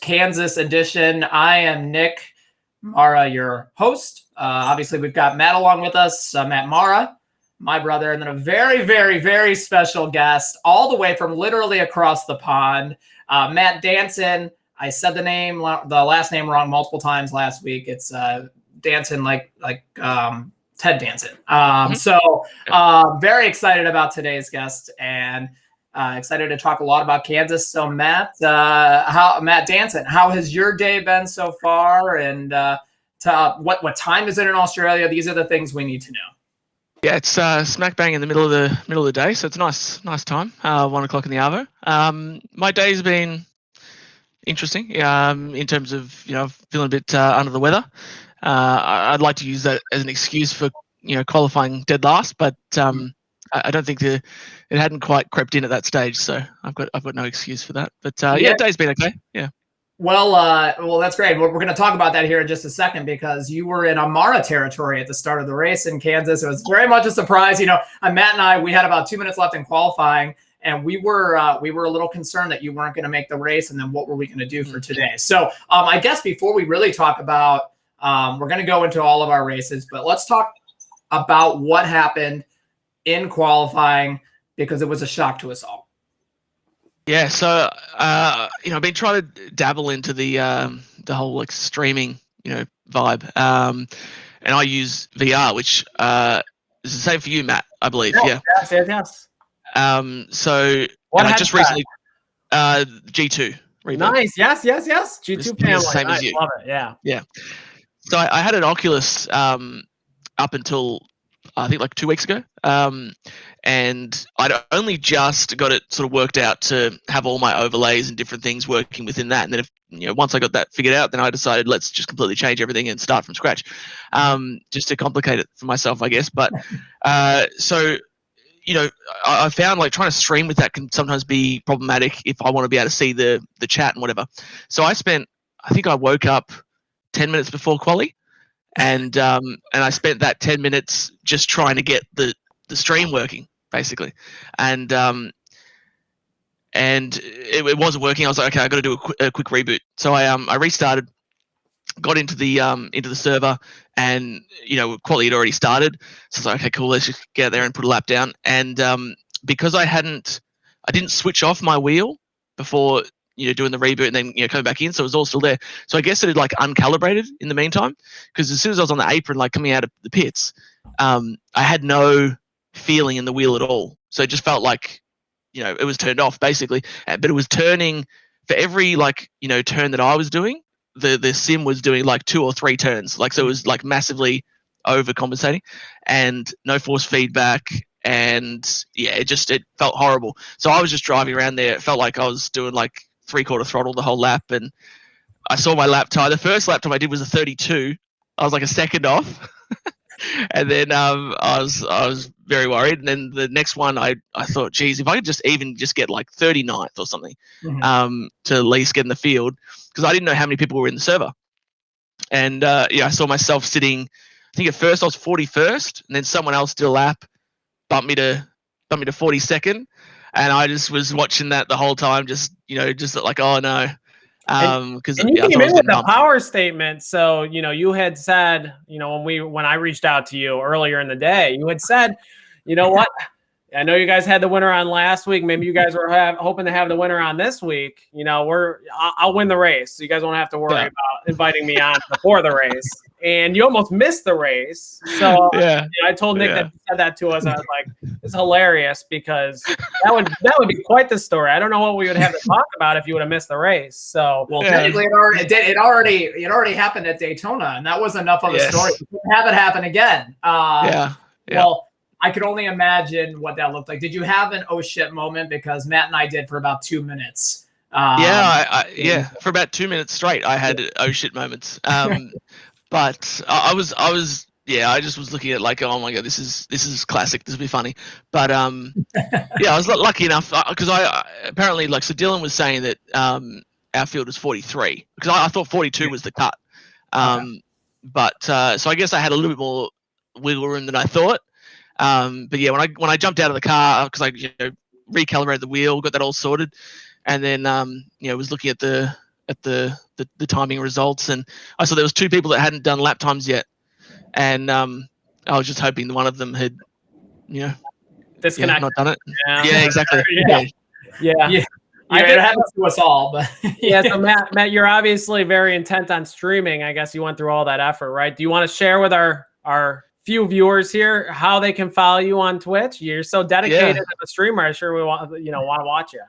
Kansas edition. I am Nick Marra, your host. Obviously, we've got Matt along with us, Matt Marra, my brother, and then a very, very, very special guest all the way from literally across the pond, Matt Danson. I said the last name wrong multiple times last week. It's Danson, like Ted Danson. So very excited about today's guest and excited to talk a lot about Kansas. So Matt Danson, how has your day been so far? And what time is it in Australia? These are the things we need to know. Yeah, it's smack bang in the middle of the day, so it's a nice time. 1 o'clock in the arvo. My day's been interesting. In terms of feeling a bit under the weather. I'd like to use that as an excuse for qualifying dead last, but I don't think it hadn't quite crept in at that stage, so I've got no excuse for that. But day's been okay. Yeah. Well, that's great. We're going to talk about that here in just a second because you were in Marra territory at the start of the race in Kansas. It was very much a surprise. Matt and I, we had about 2 minutes left in qualifying, and we were a little concerned that you weren't going to make the race, and then what were we going to do for today? So I guess before we really talk about, we're going to go into all of our races, but let's talk about what happened in qualifying because it was a shock to us all. Yeah, so I've been trying to dabble into the whole like streaming vibe, and I use VR, which is the same for you, Matt, I believe. Yeah. Yes. So what I just recently G2 reboot. Nice. Yes. G2 family. Same as you. Love it. Yeah. So I had an Oculus up until I think like 2 weeks ago. And I'd only just got it sort of worked out to have all my overlays and different things working within that. And then once I got that figured out, then I decided let's just completely change everything and start from scratch, just to complicate it for myself, I guess. But so I found like trying to stream with that can sometimes be problematic if I want to be able to see the chat and whatever. So I think I woke up 10 minutes before quali, and I spent that 10 minutes just trying to get the stream working, basically, and it wasn't working. I was like, okay, I got to do a quick reboot. So I restarted, got into the server, and quali had already started. So I was like, okay, cool, let's just get out there and put a lap down. And because I didn't switch off my wheel before doing the reboot and then coming back in, so it was all still there. So I guess it had like uncalibrated in the meantime, because as soon as I was on the apron, like coming out of the pits, I had no feeling in the wheel at all. So it just felt like it was turned off basically, but it was turning for every turn that I was doing. The sim was doing like 2 or 3 turns, so it was like massively overcompensating, and no force feedback, and it felt horrible. So I was just driving around there. It felt like I was doing like 3/4 throttle the whole lap, and I saw my lap time. The first lap time I did was a 32. I was like a second off. And then I was very worried. And then the next one, I thought, geez, if I could just get like 39th or something, to at least get in the field, because I didn't know how many people were in the server. And I saw myself sitting. I think at first I was 41st, and then someone else did a lap, bumped me to 42nd, and I just was watching that the whole time, just like, oh no. Because you came in with a power statement. So you had said, when I reached out to you earlier in the day, you had said, you know what, I know you guys had the winner on last week. Maybe you guys were hoping to have the winner on this week. I'll win the race, so you guys won't have to worry about inviting me on before the race. And you almost missed the race. So I told Nick that he said that to us. I was like, it's hilarious, because that would be quite the story. I don't know what we would have to talk about if you would have missed the race. So technically it already happened at Daytona, and that was enough of a story to have it happen again. Well, I could only imagine what that looked like. Did you have an oh shit moment? Because Matt and I did for about 2 minutes. For about 2 minutes straight, I had oh shit moments. But I just was looking at like, oh my god, this is classic. This will be funny. But I was lucky enough, because I apparently so Dylan was saying that our field was 43, because I thought 42 was the cut. But so I guess I had a little bit more wiggle room than I thought. But when I jumped out of the car, because I recalibrated the wheel, got that all sorted, and then was looking at the at the timing results, and I saw there was 2 people that hadn't done lap times yet, and I was just hoping one of them had, disconnect. not done it. Yeah, exactly. Yeah. It happens to us all, but So Matt, you're obviously very intent on streaming. I guess you went through all that effort, right? Do you want to share with our few viewers here how they can follow you on Twitch? You're so dedicated as a streamer. I'm sure we want to watch you.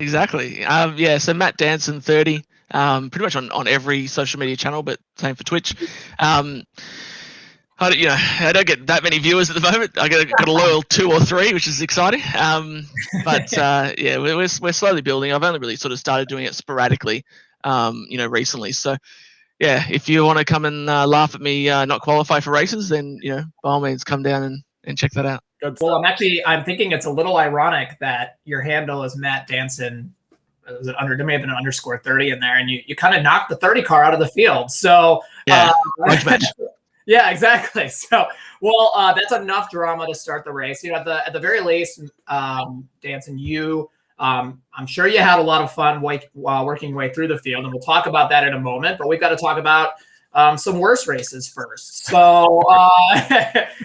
Exactly. So Matt Danson 30, pretty much on every social media channel, but same for Twitch. I don't get that many viewers at the moment. I got a loyal 2 or 3, which is exciting. We're slowly building. I've only really sort of started doing it sporadically, recently. So, yeah, if you want to come and laugh at me not qualify for races, then by all means come down and check that out. Well, I'm thinking it's a little ironic that your handle is Matt Danson. There may have been an underscore 30 in there, and you kind of knocked the 30 car out of the field. So yeah, yeah, exactly. So, that's enough drama to start the race. At the very least, Danson, I'm sure you had a lot of fun working your way through the field, and we'll talk about that in a moment. But we've got to talk about some worse races first. So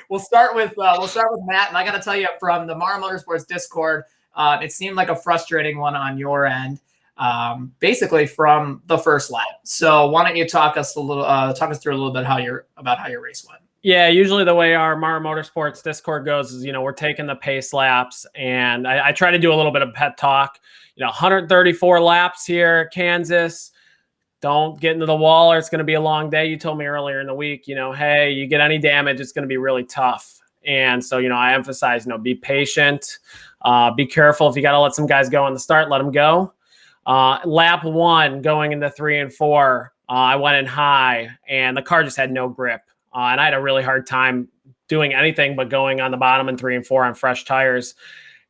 we'll start with Matt, and I got to tell you, from the Marra Motorsports Discord, it seemed like a frustrating one on your end. Basically from the first lap. So why don't you talk us through a little bit about how your race went? Yeah, usually the way our Marra Motorsports Discord goes is, we're taking the pace laps, and I try to do a little bit of pet talk. 134 laps here, Kansas. Don't get into the wall or it's going to be a long day. You told me earlier in the week, hey, you get any damage, it's going to be really tough. And so, I emphasize, be patient, be careful. If you got to let some guys go on the start, let them go. Lap 1 going into 3 and 4, I went in high and the car just had no grip. And I had a really hard time doing anything but going on the bottom in 3 and 4 on fresh tires.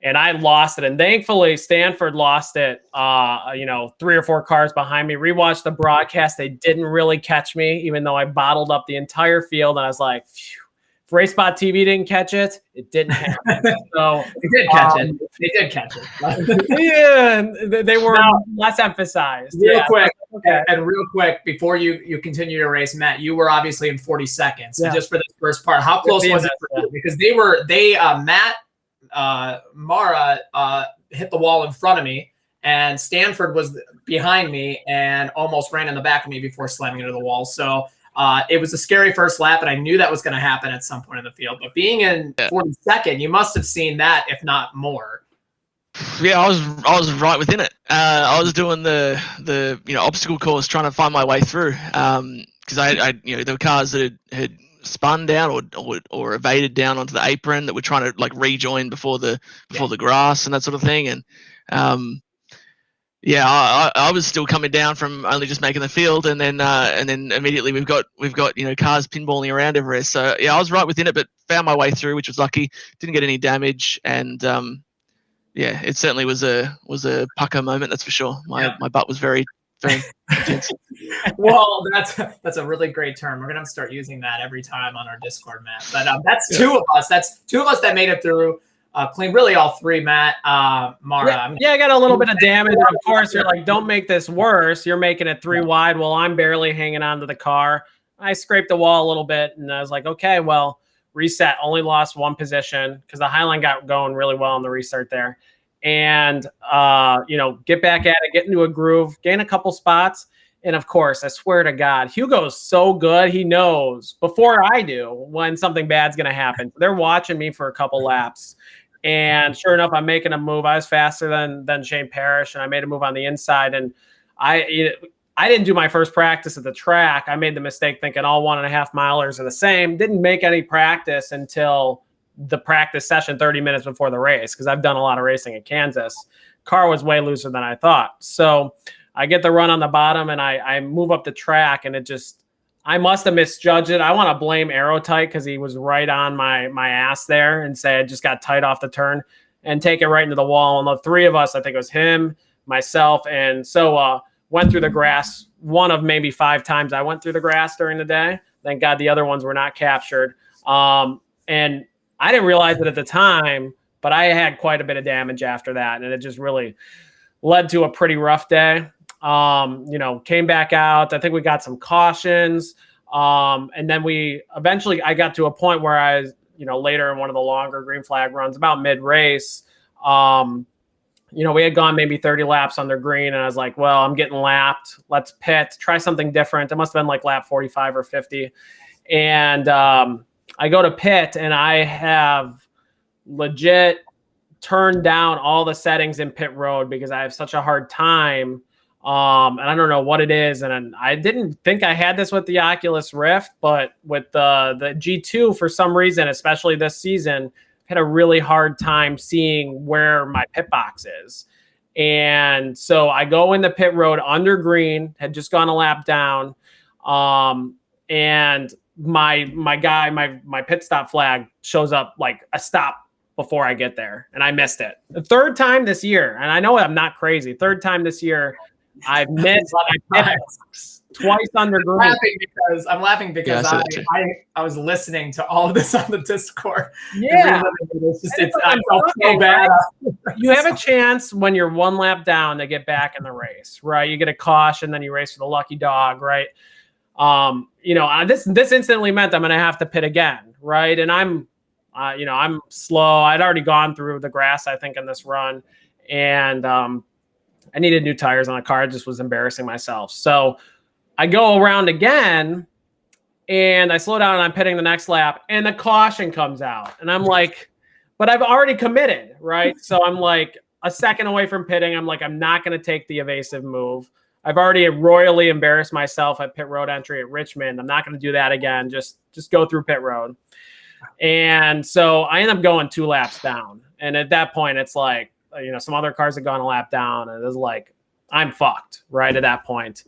And I lost it. And thankfully, Stanford lost it, 3 or 4 cars behind me. Rewatched the broadcast. They didn't really catch me, even though I bottled up the entire field. And I was like, phew. If RaceBot TV didn't catch it, it didn't happen. So they did catch it. They did catch it. Yeah, they were less emphasized. Real quick, before you continue your race, Matt, you were obviously in 40 seconds. So just for this first part, how close was it for you? Because Matt Marra hit the wall in front of me, and Stanford was behind me and almost ran in the back of me before slamming into the wall. So it was a scary first lap, and I knew that was going to happen at some point in the field. But being in 42nd, you must have seen that, if not more. Yeah, I was right within it. I was doing the obstacle course, trying to find my way through, because I there were cars that had spun down or evaded down onto the apron that were trying to rejoin before the grass and that sort of thing, and I was still coming down from only just making the field, and then immediately we've got cars pinballing around everywhere. So yeah, I was right within it, but found my way through, which was lucky. Didn't get any damage, and it certainly was a pucker moment, that's for sure. My butt was very intense. Well, that's a really great term. We're gonna start using that every time on our Discord, Matt. But that's 2 of us. That's 2 of us that made it through. Clean, really all 3, Matt, Marra. I got a little bit of damage. Of course, you're like, don't make this worse. You're making it 3 wide while I'm barely hanging onto the car. I scraped the wall a little bit, and I was like, okay, well, reset. Only lost 1 position because the Highline got going really well on the restart there. And, get back at it, get into a groove, gain a couple spots. And, of course, I swear to God, Hugo's so good. He knows before I do when something bad's going to happen. They're watching me for a couple laps. And sure enough, I'm making a move. I was faster than Shane Parrish, and I made a move on the inside. And I didn't do my first practice at the track. I made the mistake thinking all 1.5 milers are the same. Didn't make any practice until the practice session 30 minutes before the race, because I've done a lot of racing in Kansas. Car was way looser than I thought. So I get the run on the bottom, and I move up the track, and I must have misjudged it. I want to blame Aerotight because he was right on my ass there and say I just got tight off the turn and take it right into the wall. And the 3 of us, I think it was him, myself, and so went through the grass 1 of maybe 5 times I went through the grass during the day. Thank God the other ones were not captured. And I didn't realize it at the time, but I had quite a bit of damage after that, and it just really led to a pretty rough day. Came back out. I think we got some cautions. And then I got to a point where I was, later in one of the longer green flag runs, about mid-race, we had gone maybe 30 laps under green, and I was like, well, I'm getting lapped. Let's pit, try something different. It must have been like lap 45 or 50. And I go to pit, and I have legit turned down all the settings in pit road because I have such a hard time. And I don't know what it is. And I didn't think I had this with the Oculus Rift, but with the G2, for some reason, especially this season, had a really hard time seeing where my pit box is. And so I go in the pit road under green, had just gone a lap down. And my pit stop flag shows up like a stop before I get there. And I missed it. The third time this year, and I know I'm not crazy, third time this year, I've missed twice under green. I'm laughing because I was listening to all of this on the Discord. Yeah. I felt so bad. You have a chance when you're one lap down to get back in the race, right? You get a caution, then you race for the lucky dog, right? This instantly meant I'm going to have to pit again, right? And I'm slow. I'd already gone through the grass, I think, in this run. And I needed new tires on the car. I just was embarrassing myself. So I go around again, and I slow down, and I'm pitting the next lap, and the caution comes out. And I'm like, but I've already committed, right? So I'm like a second away from pitting. I'm like, I'm not going to take the evasive move. I've already royally embarrassed myself at pit road entry at Richmond. I'm not going to do that again. Just go through pit road. And so I end up going 2 laps down. And at that point, it's like, some other cars had gone a lap down, and it was like, I'm fucked right at that point.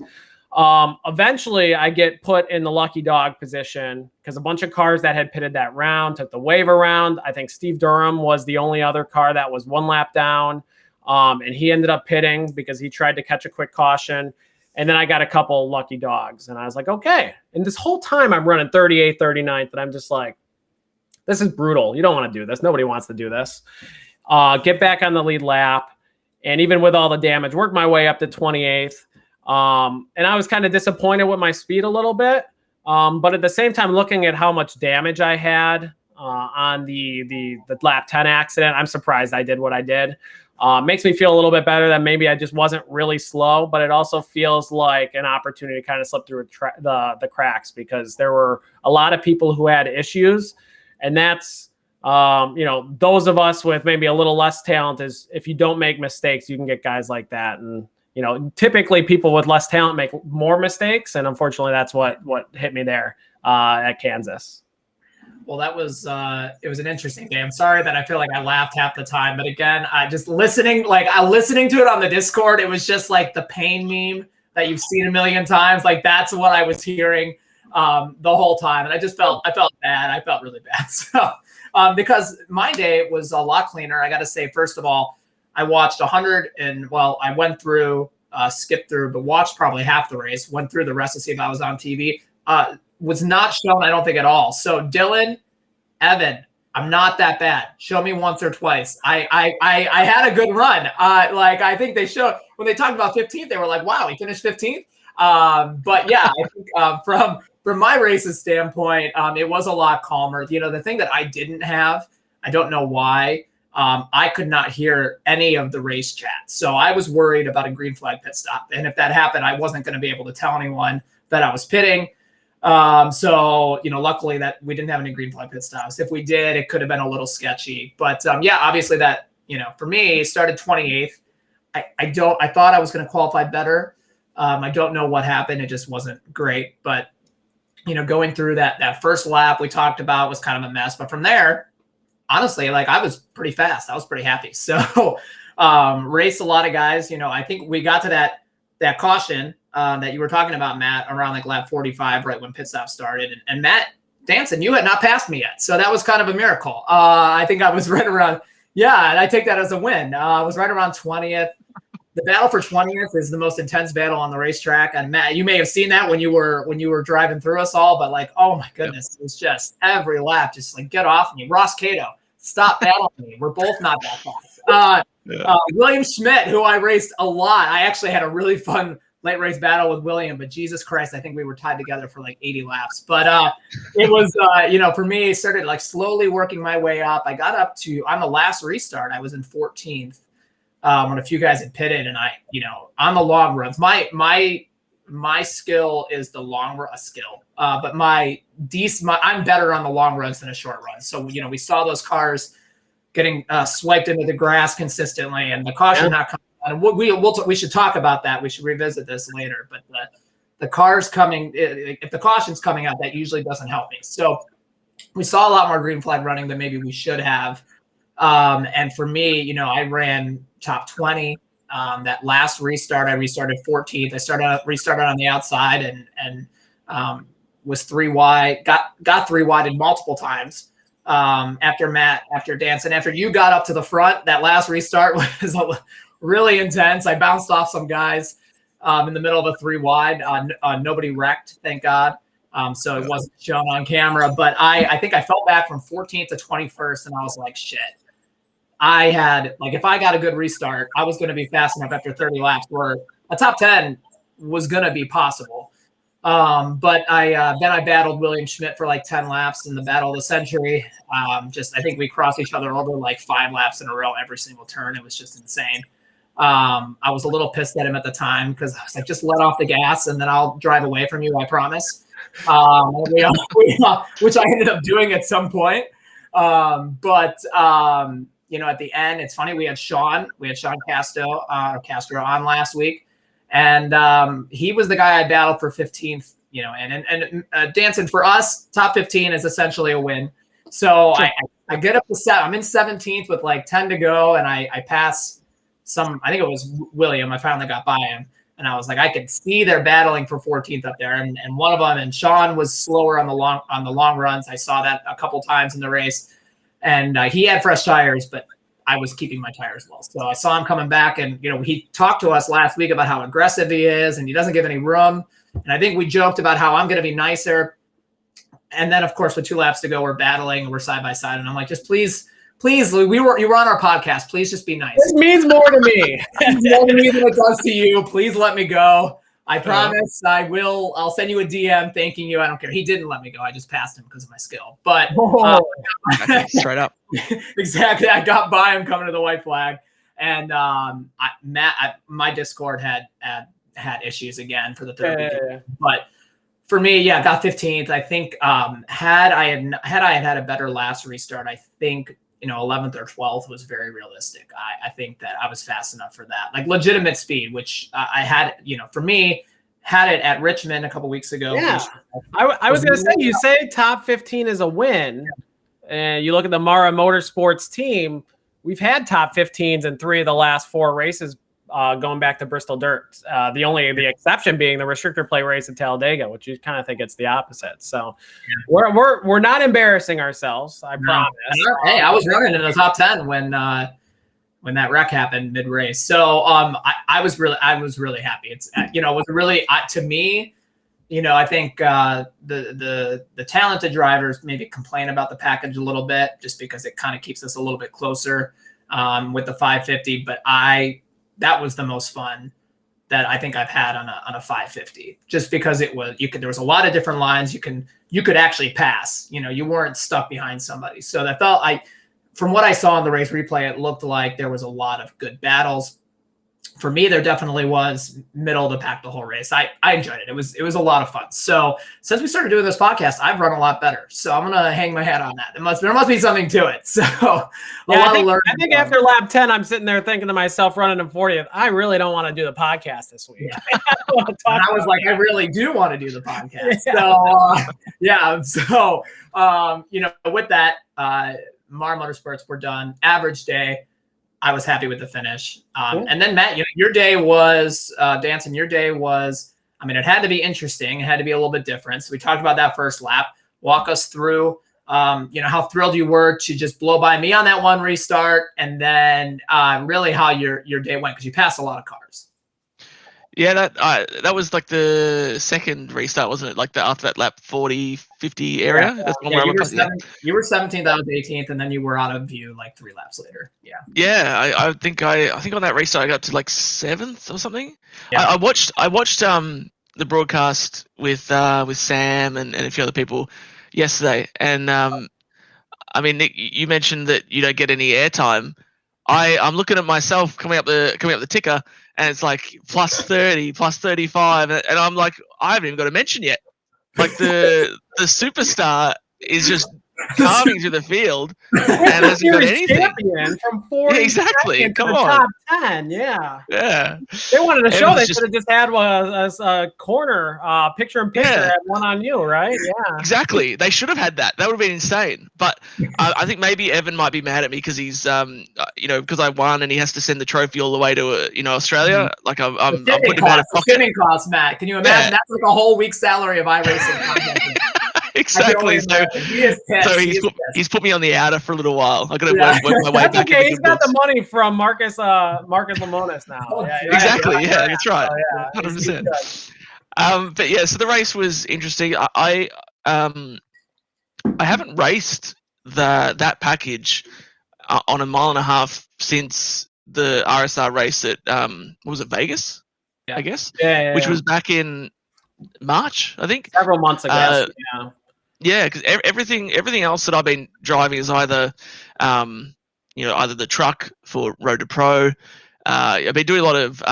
Eventually I get put in the lucky dog position because a bunch of cars that had pitted that round took the wave around. I think Steve Durham was the only other car that was 1 lap down. And he ended up pitting because he tried to catch a quick caution. And then I got a couple lucky dogs, and I was like, okay. And this whole time I'm running 38th, 39th, and I'm just like, this is brutal. You don't want to do this. Nobody wants to do this. Get back on the lead lap. And even with all the damage, work my way up to 28th. And I was kind of disappointed with my speed a little bit. But at the same time, looking at how much damage I had on the lap 10 accident, I'm surprised I did what I did. Makes me feel a little bit better that maybe I just wasn't really slow, but it also feels like an opportunity to kind of slip through the cracks, because there were a lot of people who had issues. And that's, those of us with maybe a little less talent, is if you don't make mistakes, you can get guys like that. And, typically people with less talent make more mistakes. And unfortunately, that's what hit me there at Kansas. Well, that was it was an interesting day. I'm sorry that I feel like I laughed half the time, but again, I just listening to it on the Discord, it was just like the pain meme that you've seen a million times. Like, that's what I was hearing the whole time, and I felt bad. I felt really bad. So because my day was a lot cleaner. I got to say, first of all, I watched 100, and I went through, skipped through, but watched probably half the race. Went through the rest to see if I was on TV. Was not shown, I don't think, at all. So Dylan, Evan, I'm not that bad. Show me once or twice. I had a good run. I think they showed when they talked about 15th, they were like, wow, he finished 15th. But yeah, I think from my race's standpoint, it was a lot calmer. The thing that I didn't have, I don't know why, I could not hear any of the race chat. So I was worried about a green flag pit stop. And if that happened, I wasn't going to be able to tell anyone that I was pitting. So, luckily that we didn't have any green flag pit stops. If we did, it could have been a little sketchy. But yeah, obviously that, for me, started 28th. I thought I was going to qualify better. I don't know what happened. It just wasn't great. But, going through that first lap we talked about was kind of a mess. But from there, honestly, I was pretty fast. I was pretty happy. So raced a lot of guys. I think we got to that caution that you were talking about, Matt, around lap 45, right when pit stop started. And Matt Danson, you had not passed me yet. So that was kind of a miracle. I think I was right around, and I take that as a win. I was right around 20th. The battle for 20th is the most intense battle on the racetrack. And Matt, you may have seen that when you were driving through us all, but oh my goodness, It was just every lap, just get off me. Ross Cato, stop battling me. We're both not that fast. William Schmidt, who I raced a lot. I actually had a really fun late race battle with William, but Jesus Christ, I think we were tied together for like 80 laps. But it was, for me, started like slowly working my way up. I got up to, on the last restart, I was in 14th when a few guys had pitted, and on the long runs, my skill is the long run skill, but I'm better on the long runs than a short run. So, we saw those cars getting swiped into the grass consistently, and the caution not coming. And we should talk about that. We should revisit this later. But the cars coming, if the caution's coming out, that usually doesn't help me. So we saw a lot more green flag running than maybe we should have. And for me, I ran top 20. That last restart, I restarted 14th. I restarted on the outside and was 3 wide. Got 3 wide multiple times. After Matt, after Danson, after you got up to the front, that last restart was really intense. I bounced off some guys in the middle of a 3 wide. Nobody wrecked, thank God. So it wasn't shown on camera. But I think I fell back from 14th to 21st, and I was like, shit. I had, like, if I got a good restart, I was going to be fast enough after 30 laps where a top 10 was going to be possible. But then I battled William Schmidt for like 10 laps in the battle of the century. I think we crossed each other over like 5 laps in a row, every single turn. It was just insane. I was a little pissed at him at the time because I was like, just let off the gas and then I'll drive away from you, I promise. Which I ended up doing at some point. At the end, it's funny. We had Sean Castro on last week. And he was the guy I battled for 15th, and Danson, for us, top 15 is essentially a win. So I get up to 7. I'm in 17th with like 10 to go, and I pass I think it was William. I finally got by him, and I was like, I could see they're battling for 14th up there, and one of them, and Sean was slower on the long runs. I saw that a couple times in the race, and he had fresh tires, but I was keeping my tires low. So I saw him coming back, and, he talked to us last week about how aggressive he is and he doesn't give any room. And I think we joked about how I'm going to be nicer. And then, of course, with 2 laps to go, we're battling and we're side by side. And I'm like, just please, you were on our podcast. Please just be nice. This means more to me. It means more to me than it does to you. Please let me go. I promise I will. I'll send you a DM thanking you. I don't care. He didn't let me go. I just passed him because of my skill. But straight up. Exactly. I got by him coming to the white flag. And my Discord had issues again for the third week. But for me, got 15th. I think had I had a better last restart, I think 11th or 12th was very realistic. I think that I was fast enough for that, like legitimate speed, which I had, for me, had it at Richmond a couple weeks ago. Yeah, I was going to say, you say top 15 is a win, and you look at the Marra Motorsports team, we've had top 15s in 3 of the last 4 races going back to Bristol Dirt. The exception being the restrictor plate race at Talladega, which you kind of think it's the opposite. So we're not embarrassing ourselves. I promise. Hey, I was running in the top 10 when that wreck happened mid race. So I was really happy. It's it was really to me. I think the talented drivers maybe complain about the package a little bit just because it kind of keeps us a little bit closer with the 550. But that was the most fun that I think I've had on a 550, just because there was a lot of different lines you could actually pass. You weren't stuck behind somebody. So that felt from what I saw in the race replay, it looked like there was a lot of good battles. For me, there definitely was middle of the pack the whole race. I enjoyed it. It was a lot of fun. So since we started doing this podcast, I've run a lot better. So I'm gonna hang my hat on that. There must be something to it. So I think after lap 10, I'm sitting there thinking to myself, running in 40th, I really don't want to do the podcast this week. I was like, I really do want to do the podcast. So with that, Marra Motorsports, we're done. Average day. I was happy with the finish. And then Matt, your day was, Danson, it had to be interesting. It had to be a little bit different. So we talked about that first lap. Walk us through, how thrilled you were to just blow by me on that one restart. And then really how your day went, because you passed a lot of cars. Yeah, that was like the second restart, wasn't it? Like after that lap 40, 50 area. Yeah, That's one where I went past. You were 17th, I was 18th, and then you were out of view like 3 laps later. Yeah. Yeah, I think on that restart I got to like 7th or something. Yeah. I watched the broadcast with Sam and a few other people yesterday, and I mean, Nick, you mentioned that you don't get any airtime. I'm looking at myself coming up the ticker, and it's like plus 30, plus 35, and I'm like, I haven't even got a mention yet. Like the superstar is just carving through the field and hasn't got anything. Champion from 40 yeah, exactly. to Come the on. top 10. Yeah. Yeah. They wanted to show. They just should have just had a corner picture in picture at one on you, right? Yeah. Exactly. They should have had that. That would have been insane. But I think maybe Evan might be mad at me because he's because I won and he has to send the trophy all the way to Australia. Like I'm putting him out of pocket. Shipping costs, Matt. Can you imagine? Yeah. That's like a whole week's salary of iRacing. Exactly. So he's put me on the outer for a little while. I got to work my way back. Okay. He's got the money from Marcus Lamonis now. Exactly. Yeah, that's right. 100%. But yeah, so the race was interesting. I haven't raced that package on a mile and a half since the RSR race at what was it, Vegas? I guess. Which was back in March, I think. Several months ago. Yeah, because everything else that I've been driving is either either the truck for Road to Pro. I've been doing a lot of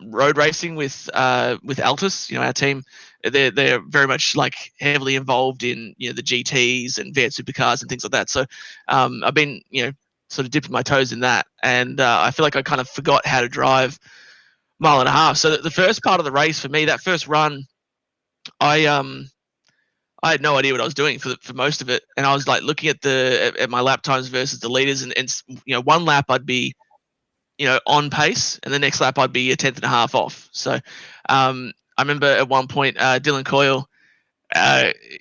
road racing with Altus, our team. They're very much like heavily involved in the GTs and V8 supercars and things like that. So I've been sort of dipping my toes in that, and I feel like I kind of forgot how to drive mile and a half. So the first part of the race for me, that first run, I had no idea what I was doing for most of it, and I was like looking at my lap times versus the leaders, and one lap I'd be on pace, and the next lap I'd be a 10th and a half off. So I remember at one point Dylan Coyle,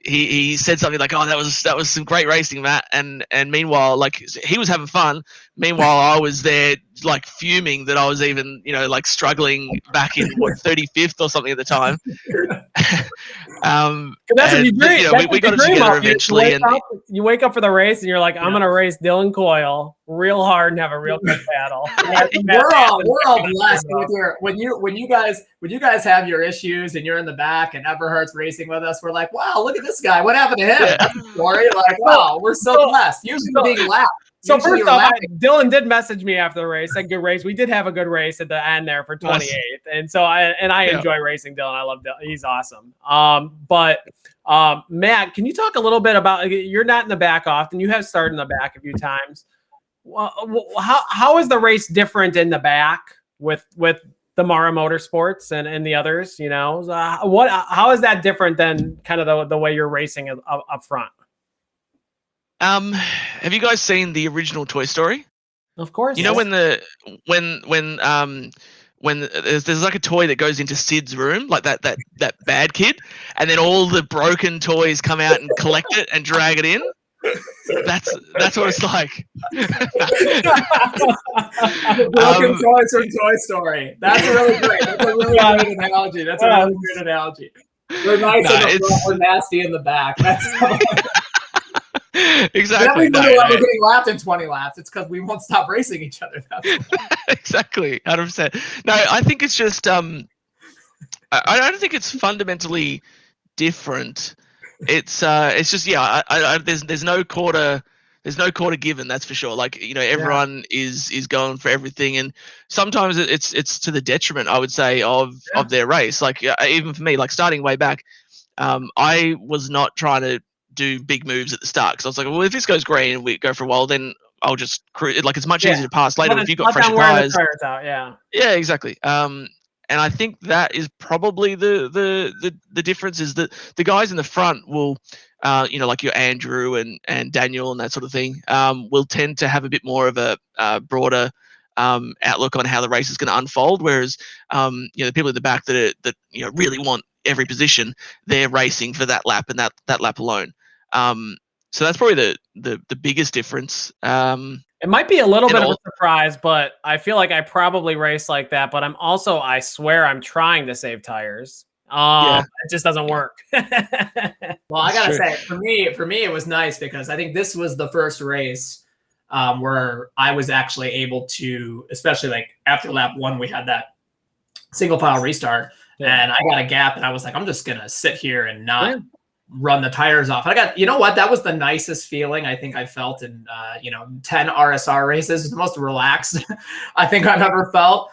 he said something like, "Oh, that was some great racing, Matt," and meanwhile, like, he was having fun. Meanwhile, I was there like fuming that I was even like struggling back in 35th or something at the time. That's what you dream. We got it together eventually. You wake up for the race and you're like, I'm gonna race Dylan Coyle real hard and have a real good battle. We're all blessed with when you guys have your issues and you're in the back and Everhart's racing with us. We're like, wow, look at this guy. What happened to him? Yeah. That's a story. Like, wow, we're so blessed. Usually being lapped. So first off, Dylan did message me after the race. Said good race. We did have a good race at the end there for 28th, and so I enjoy racing Dylan. I love Dylan. He's awesome. But Matt, can you talk a little bit about? You're not in the back often. You have started in the back a few times. Well, how is the race different in the back with the Marra Motorsports and the others? How is that different than kind of the way you're racing up front? Have you guys seen the original Toy Story? Of course. When there's like a toy that goes into Sid's room, like that bad kid, and then all the broken toys come out and collect it and drag it in. That's what it's like. Broken toys from Toy Story. That's really great. That's a really great analogy. That's a really great analogy. We're nice in the front, we're nasty in the back. That's exactly. We're getting lapped in 20 laps. It's because we won't stop racing each other. Exactly, 100%. No, I think it's just I don't think it's fundamentally different. It's just there's no quarter given, that's for sure. Like everyone is going for everything, and sometimes it's to the detriment, I would say, of their race. Like even for me, like starting way back, I was not trying to do big moves at the start because I was like, well, if this goes green and we go for a while, then I'll just like it's much easier to pass later if you've got fresh tires. Yeah, exactly. And I think that is probably the difference is that the guys in the front will, like your Andrew and Daniel and that sort of thing, will tend to have a bit more of a broader outlook on how the race is going to unfold. Whereas, the people at the back that really want every position, they're racing for that lap and that lap alone. So that's probably the biggest difference. It might be a little bit of a surprise, but I feel like I probably race like that. But I swear I'm trying to save tires. It just doesn't work. Well, I gotta say, for me, it was nice because I think this was the first race where I was actually able to, especially like after lap 1, we had that single file restart, and I got a gap, and I was like, I'm just gonna sit here and not run the tires off. I got, you know what? That was the nicest feeling I think I felt in 10 RSR races. It was the most relaxed I think I've ever felt.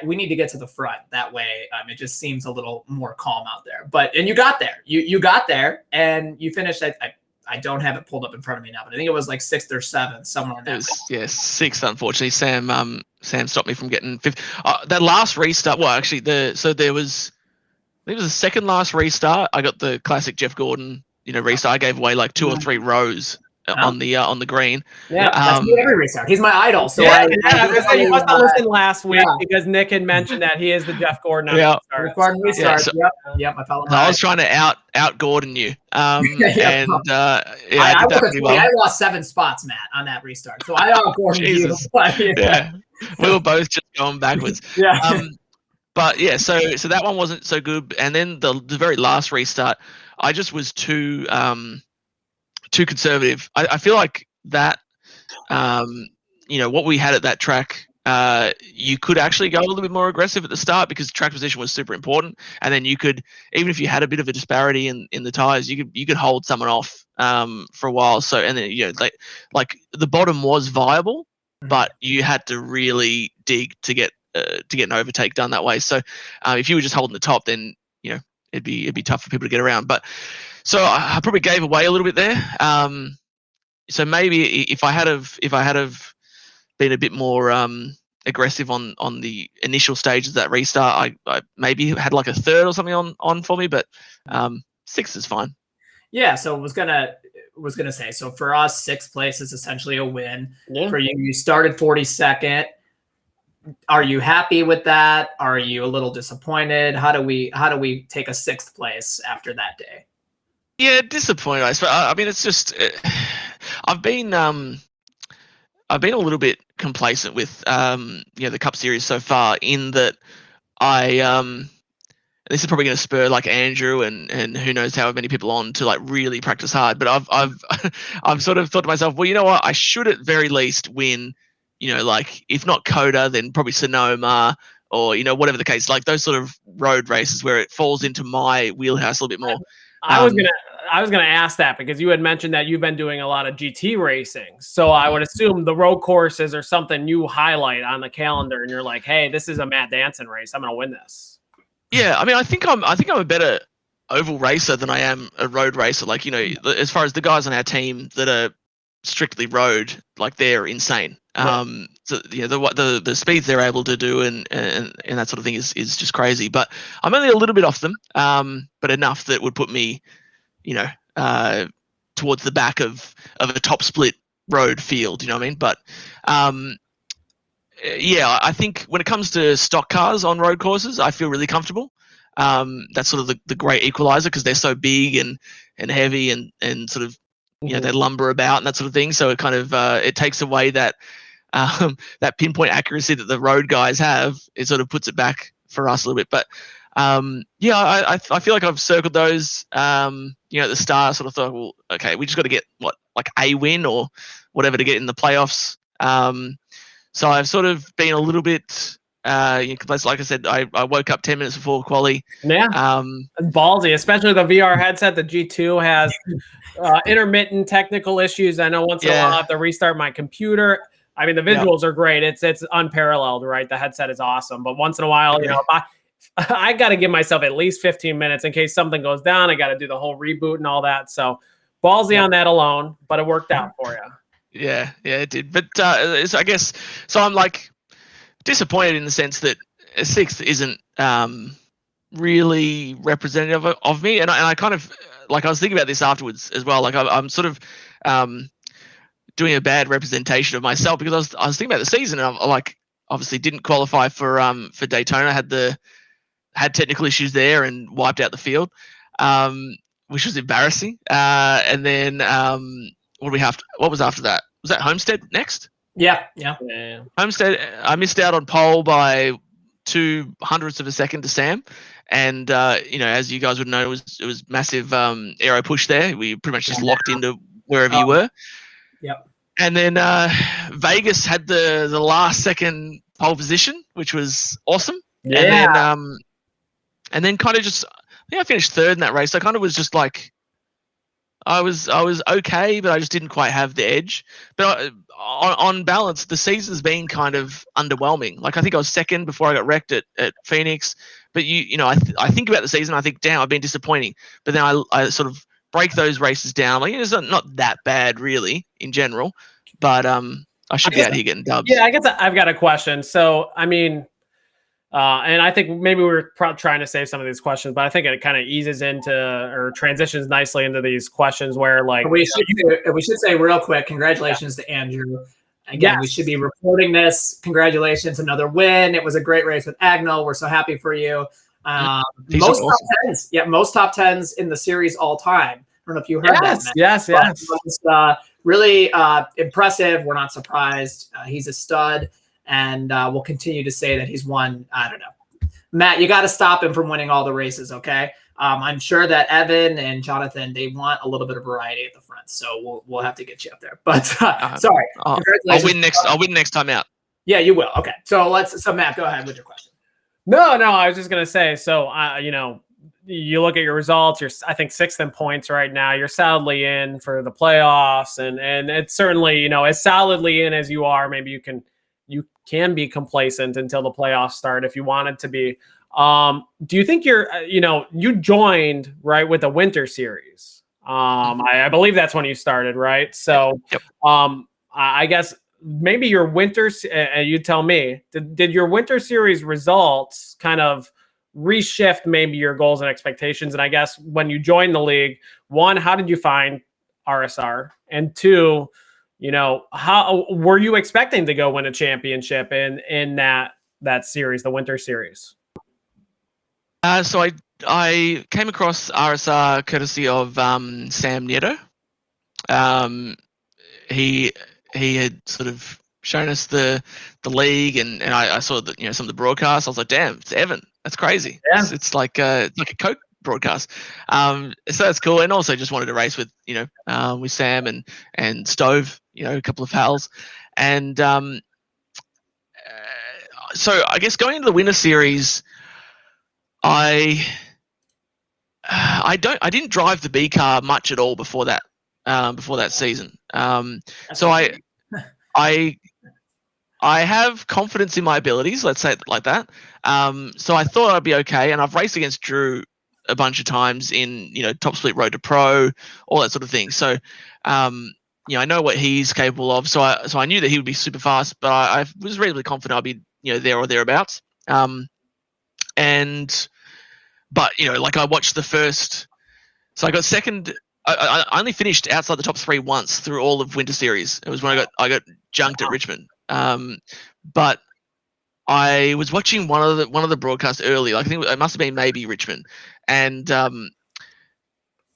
We need to get to the front that way. It just seems a little more calm out there. And you got there. You got there, and you finished. I don't have it pulled up in front of me now, but I think it was like 6th or 7th, somewhere in there. Yeah, 6th. Unfortunately, Sam stopped me from getting 5th. That last restart. Well, actually, there was. I think it was the second last restart. I got the classic Jeff Gordon, restart. I gave away like 2 or 3 rows on the green. Yeah, that's every restart. He's my idol. So you must have listened last week because Nick had mentioned that he is the Jeff Gordon. Restart. Yep. I was trying to out Gordon you. I did that pretty well. I lost 7 spots, Matt, on that restart. So I out Gordon you. Yeah, we were both just going backwards. But yeah, so that one wasn't so good, and then the very last restart, I just was too conservative. I feel like that, what we had at that track, you could actually go a little bit more aggressive at the start because track position was super important, and then you could, even if you had a bit of a disparity in the tires, you could hold someone off for a while. So and then like the bottom was viable, but you had to really dig to get an overtake done that way. So if you were just holding the top, then it'd be tough for people to get around. But so I probably gave away a little bit there. So maybe if I had been a bit more aggressive on the initial stages of that restart, I maybe had like a 3rd or something on for me. But 6th is fine. Yeah. So was gonna say, so for us, 6th place is essentially a win. For you started 42nd. Are you happy with that? Are you a little disappointed? How do we take a 6th place after that day? Yeah, disappointed. I mean, it's just I've been a little bit complacent with the Cup Series so far, in that this is probably going to spur like Andrew and who knows how many people on to like really practice hard. But I've sort of thought to myself, well, you know what, I should at very least win. Like if not Coda, then probably Sonoma or, whatever the case, like those sort of road races where it falls into my wheelhouse a little bit more. I was gonna ask that because you had mentioned that you've been doing a lot of GT racing. So I would assume the road courses are something you highlight on the calendar and you're like, hey, this is a Matt Danson race. I'm gonna win this. Yeah, I mean, I think I'm a better oval racer than I am a road racer. Like, as far as the guys on our team that are strictly road, like they're insane. So the speeds they're able to do and that sort of thing is just crazy. But I'm only a little bit off them, but enough that would put me, towards the back of a top split road field. You know what I mean? But I think when it comes to stock cars on road courses, I feel really comfortable. That's sort of the great equalizer because they're so big and heavy and sort of they lumber about and that sort of thing. So it kind of it takes away that that pinpoint accuracy that the road guys have. It sort of puts it back for us a little bit. But I feel like I've circled those. At the start, I sort of thought, well, okay, we just got to get like a win or whatever to get in the playoffs. So I've sort of been a little bit. Like I said, I woke up 10 minutes before quali. Yeah, ballsy, especially the VR headset. The G2 has intermittent technical issues. I know once in a while I have to restart my computer. I mean, the visuals are great. It's unparalleled, right? The headset is awesome. But once in a while, if I got to give myself at least 15 minutes in case something goes down. I got to do the whole reboot and all that. So ballsy on that alone, but it worked out for you. Yeah, it did. But so I guess so. I'm like disappointed in the sense that a 6th isn't really representative of me, and I kind of like I was thinking about this afterwards as well. Like I'm sort of doing a bad representation of myself because I was thinking about the season and I like obviously didn't qualify for Daytona. Had technical issues there and wiped out the field, which was embarrassing. And then what was after that? was that Homestead next? Yeah. Homestead, I missed out on pole by 0.02 of a second to Sam, and as you guys would know, it was massive aero push there. We pretty much just locked into wherever you were. Yep. And then Vegas had the last second pole position, which was awesome. Yeah. And then kind of just, I think I finished third in that race. I kind of was just like, I was okay, but I just didn't quite have the edge. But on balance, the season's been kind of underwhelming. Like, I think I was second before I got wrecked at Phoenix. But I think about the season, I think, damn, I've been disappointing. But then I sort of break those races down. Like, it's not that bad really in general. But I should be out here getting dubs. Yeah, I guess I've got a question. So, I mean, and I think maybe we were trying to save some of these questions, but I think it kind of eases into or transitions nicely into these questions where, like, we should say real quick, congratulations to Andrew. Again, we should be reporting this. Congratulations, another win. It was a great race with Agnell. We're so happy for you. Most top tens, most top tens in the series all time. I don't know if you heard that. Matt. Yes. But really impressive. We're not surprised. He's a stud. And we'll continue to say that he's won. I don't know. Matt, you got to stop him from winning all the races, okay? I'm sure that Evan and Jonathan, they want a little bit of variety at the front, so we'll have to get you up there. But sorry, I'll win next time out. Yeah, you will. Okay, so Matt, go ahead with your question. No, I was just gonna say. So, you look at your results. You're, I think, 6th in points right now. You're solidly in for the playoffs, and it's certainly, as solidly in as you are. Maybe you can be complacent until the playoffs start if you wanted to be. Do you think you joined right with the winter series? I believe that's when you started, right? So, yep. I guess maybe your winter, you tell me, did your winter series results kind of reshift maybe your goals and expectations? And I guess when you joined the league, one, how did you find RSR? And two, how were you expecting to go win a championship in that series, the winter series? So I came across RSR courtesy of Sam Nieto. He had sort of shown us the league, and I saw that some of the broadcasts. I was like, damn, it's Evan. That's crazy. Yeah. It's like a Coke broadcast. So that's cool. And also just wanted to race with with Sam and Stove, a couple of pals. And so I guess going into the winter series, I didn't drive the B car much at all before that season. So I have confidence in my abilities, let's say it like that. So I thought I'd be okay, and I've raced against Drew a bunch of times in top split road to pro, all that sort of thing. So I know what he's capable of. So I knew that he would be super fast, but I was reasonably confident I'd be there or thereabouts. But like I watched the first, so I got second. I only finished outside the top 3 once through all of winter series. It was when I got junked at Richmond. But I was watching one of the broadcasts early. I think it must have been maybe Richmond, and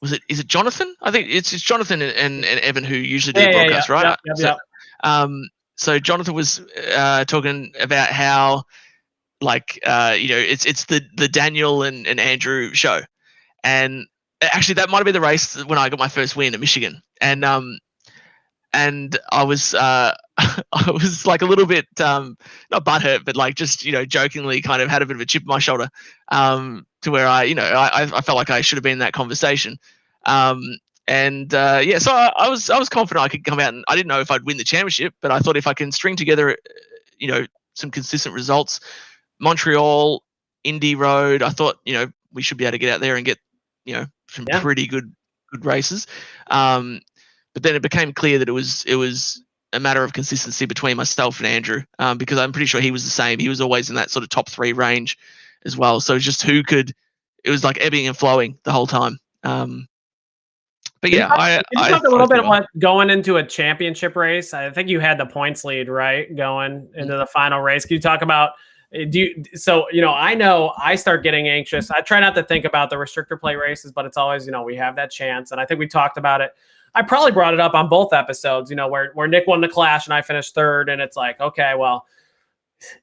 is it Jonathan? I think it's Jonathan and Evan who usually do the broadcast, right? Yep. So Jonathan was talking about how it's the Daniel and Andrew show, and actually that might have been the race when I got my first win at Michigan, and I was I was like a little bit not butthurt, but like just jokingly kind of had a bit of a chip on my shoulder, to where I felt like I should have been in that conversation, so I was confident I could come out, and I didn't know if I'd win the championship, but I thought if I can string together some consistent results, Montreal, Indy Road, I thought we should be able to get out there and get some pretty good races. But then it became clear that it was a matter of consistency between myself and Andrew, because I'm pretty sure he was the same. He was always in that sort of top 3 range as well. So just it was like ebbing and flowing the whole time. But yeah, I talk a little bit about going into a championship race. I think you had the points lead, right, going into the final race. Can you talk about? I know I start getting anxious. I try not to think about the restrictor plate races, but it's always we have that chance, and I think we talked about it I probably brought it up on both episodes, where Nick won the Clash and I finished third, and it's like, okay, well,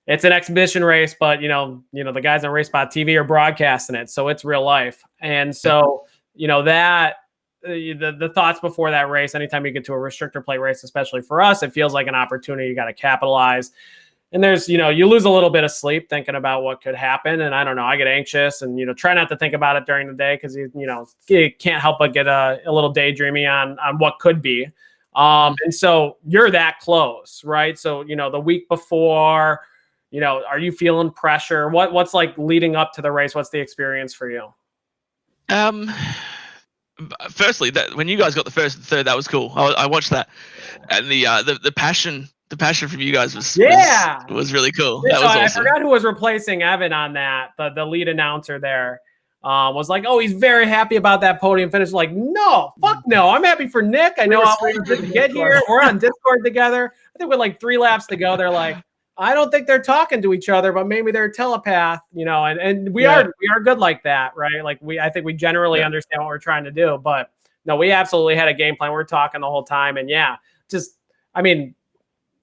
it's an exhibition race, but the guys on Race Spot TV are broadcasting it, so it's real life. And so, that the thoughts before that race, anytime you get to a restrictor plate race, especially for us, it feels like an opportunity. You got to capitalize. And there's, you lose a little bit of sleep thinking about what could happen. And I don't know, I get anxious and, try not to think about it during the day because, you can't help but get a little daydreamy on what could be. And so you're that close, right? So, the week before, are you feeling pressure? What's like leading up to the race? What's the experience for you? Firstly, that when you guys got the first and third, that was cool. I watched that, and the passion from you guys was really cool. That was awesome. I forgot who was replacing Evan on that. The lead announcer there was like, "Oh, he's very happy about that podium finish." Like, no, fuck no. I'm happy for Nick. I know how long it took to get here. We're on Discord together. I think with like 3 laps to go, they're like, I don't think they're talking to each other, but maybe they're telepath, and we are good like that, right? Like I think we generally understand what we're trying to do, but no, we absolutely had a game plan. We're talking the whole time. And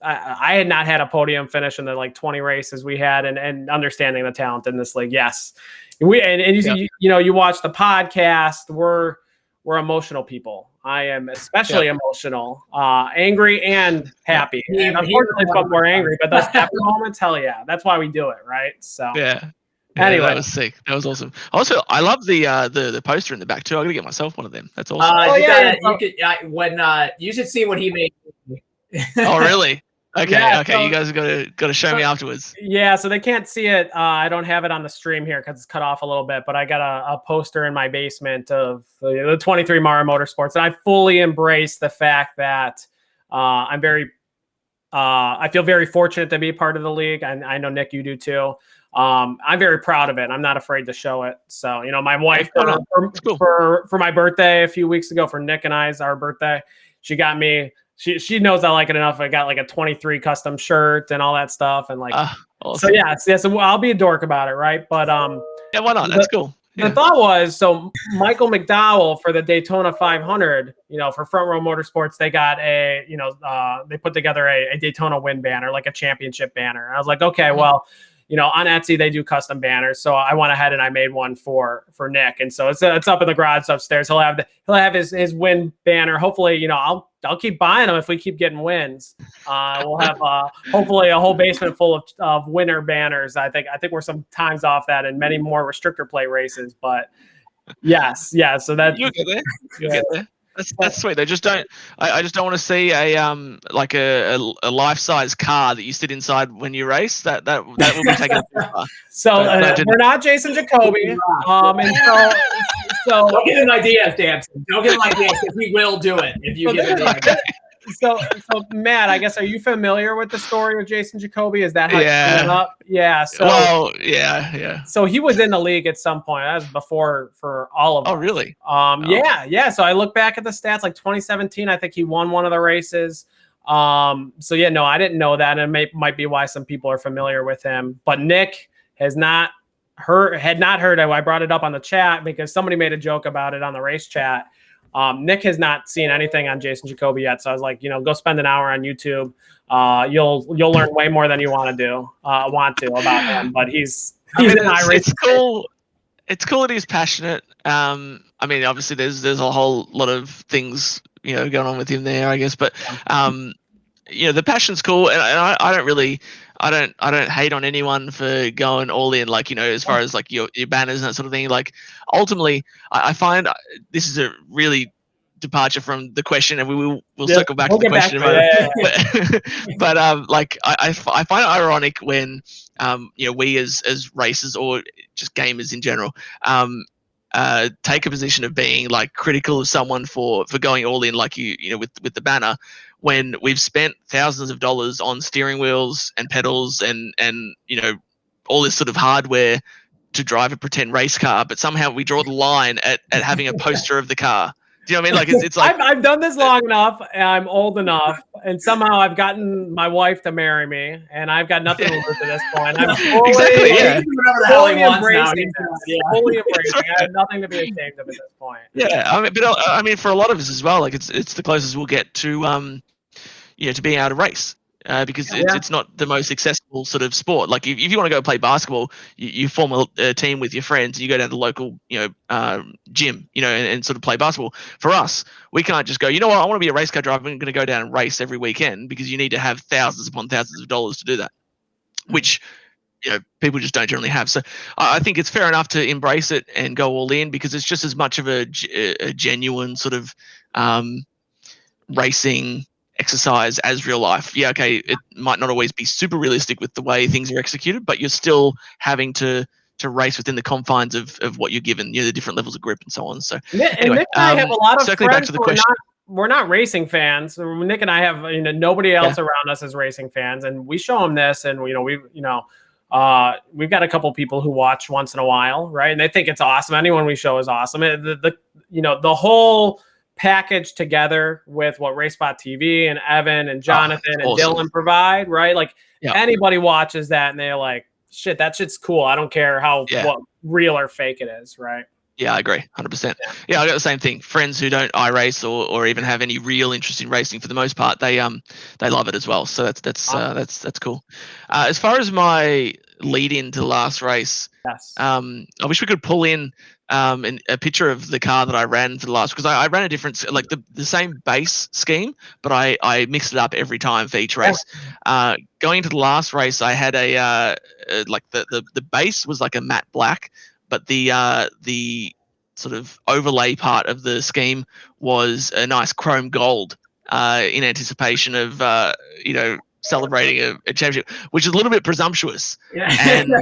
I had not had a podium finish in the like 20 races we had and understanding the talent in this league. Yes. You watch the podcast, we're emotional people. I am especially emotional, angry and happy. And unfortunately, it's more angry, but those happy moments, hell yeah. That's why we do it, right? So anyway. That was sick. That was awesome. Also, I love the poster in the back too. I'm gonna get myself one of them. That's awesome. You should see what he made. Oh, really? Okay, yeah, okay. So, you guys have got to show me afterwards. Yeah, so they can't see it. I don't have it on the stream here because it's cut off a little bit, but I got a poster in my basement of the 23 Marra Motorsports, and I fully embrace the fact that I feel very fortunate to be part of the league, and I know, Nick, you do too. I'm very proud of it. I'm not afraid to show it. So, my wife, for my birthday a few weeks ago, for Nick and our birthday, she got me. She knows I like it enough. I got like a 23 custom shirt and all that stuff. And like, awesome. So I'll be a dork about it. Right. But, why not? That's cool. The thought was, so Michael McDowell for the Daytona 500, for Front Row Motorsports, they got they put together a Daytona win banner, like a championship banner. And I was like, okay, well, on Etsy, they do custom banners. So I went ahead and I made one for Nick. And so it's up in the garage upstairs. He'll have his win banner. Hopefully, I'll keep buying them if we keep getting wins. We'll have hopefully a whole basement full of winner banners. I think we're some times off that and many more restrictor plate races. But yes. So that you'll get there. You'll get there. That's sweet. I just don't want to see a life-size car that you sit inside when you race. That will be taken up too far. So we're not Jason Jacoby. And so don't get an idea, Danson. Don't get an idea because he will do it if you give it an idea. So Matt, I guess, are you familiar with the story of Jason Jacoby? Is that how you ended up? Yeah. So yeah. So he was in the league at some point. That was before for all of us. Oh, really? Yeah. So I look back at the stats, like 2017, I think he won one of the races. I didn't know that, and it might be why some people are familiar with him. But Nick had not heard it. I brought it up on the chat because somebody made a joke about it on the race chat. Nick has not seen anything on Jason Jacoby yet, so I was like, go spend an hour on YouTube. You'll learn way more than you want to about him. But he's it's cool. It's cool that he's passionate. Obviously there's a whole lot of things going on with him there, I guess. But the passion's cool, and I don't hate on anyone for going all in, as far as like your banners and that sort of thing. Like, ultimately, I find this is a really departure from the question, and we'll circle back to the question in a moment. But I find it ironic when we as racers or just gamers in general take a position of being like critical of someone for going all in, like with the banner, when we've spent thousands of dollars on steering wheels and pedals and all this sort of hardware to drive a pretend race car, but somehow we draw the line at having a poster of the car. Do you know what I mean? Like it's like I've done this long enough, and I'm old enough, and somehow I've gotten my wife to marry me, and I've got nothing to lose at this point. I'm fully, exactly, yeah. fully embracing this. Yeah. Fully embracing. Right. I have nothing to be ashamed of at this point. Yeah, I mean, for a lot of us as well, like it's the closest we'll get to to being able to race. Because it's not the most accessible sort of sport. Like if you want to go play basketball, you form a team with your friends. You go down to the local, gym, and sort of play basketball. For us, we can't just go, you know what, I want to be a race car driver. I'm going to go down and race every weekend, because you need to have thousands upon thousands of dollars to do that, which people just don't generally have. So I think it's fair enough to embrace it and go all in, because it's just as much of a genuine sort of racing exercise as real life. Yeah, okay, it might not always be super realistic with the way things are executed, but you're still having to race within the confines of what you're given, the different levels of grip and so on. So Nick and I have a lot of friends back to the question. We're not racing fans. Nick and I have nobody else around us is racing fans, and we show them this, and we've got a couple people who watch once in a while, right? And they think it's awesome. Anyone we show is awesome. The whole package together with what RaceSpot TV and Evan and Jonathan and awesome. Dylan provide, right? Like anybody watches that and they're like, shit, that shit's cool. I don't care what real or fake it is, right? Yeah, I agree, 100%. Yeah, I got the same thing. Friends who don't iRace or even have any real interest in racing, for the most part, they love it as well. So that's cool. As far as my lead into the last race, I wish we could pull in a picture of the car that I ran for the last, because I ran a different, like the same base scheme, but I mixed it up every time for each race. Going into the last race, I had the base was like a matte black, but the sort of overlay part of the scheme was a nice chrome gold, in anticipation of celebrating a championship, which is a little bit presumptuous. Yeah. And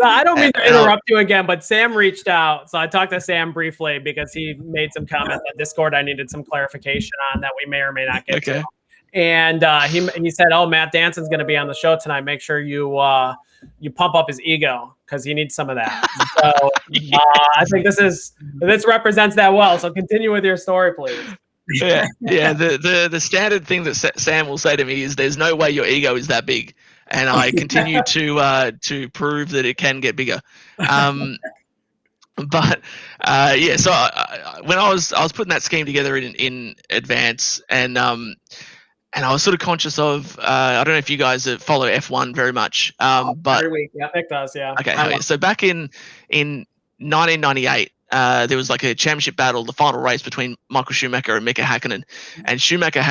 I don't mean to interrupt you again, but Sam reached out. So I talked to Sam briefly because he made some comments on Discord I needed some clarification on that we may or may not get to. And he said, "Oh, Matt Danson's going to be on the show tonight. Make sure you pump up his ego, because he needs some of that." So I think this represents that well. So continue with your story, please. Yeah. The standard thing that Sam will say to me is, "There's no way your ego is that big," and I continue to prove that it can get bigger. But so when I was putting that scheme together in advance, and I was sort of conscious of, I don't know if you guys follow F1 very much, but every week, Nick does, yeah. Okay, so back in 1998. There was like a championship battle, the final race between Michael Schumacher and Mika Hakkinen, and Schumacher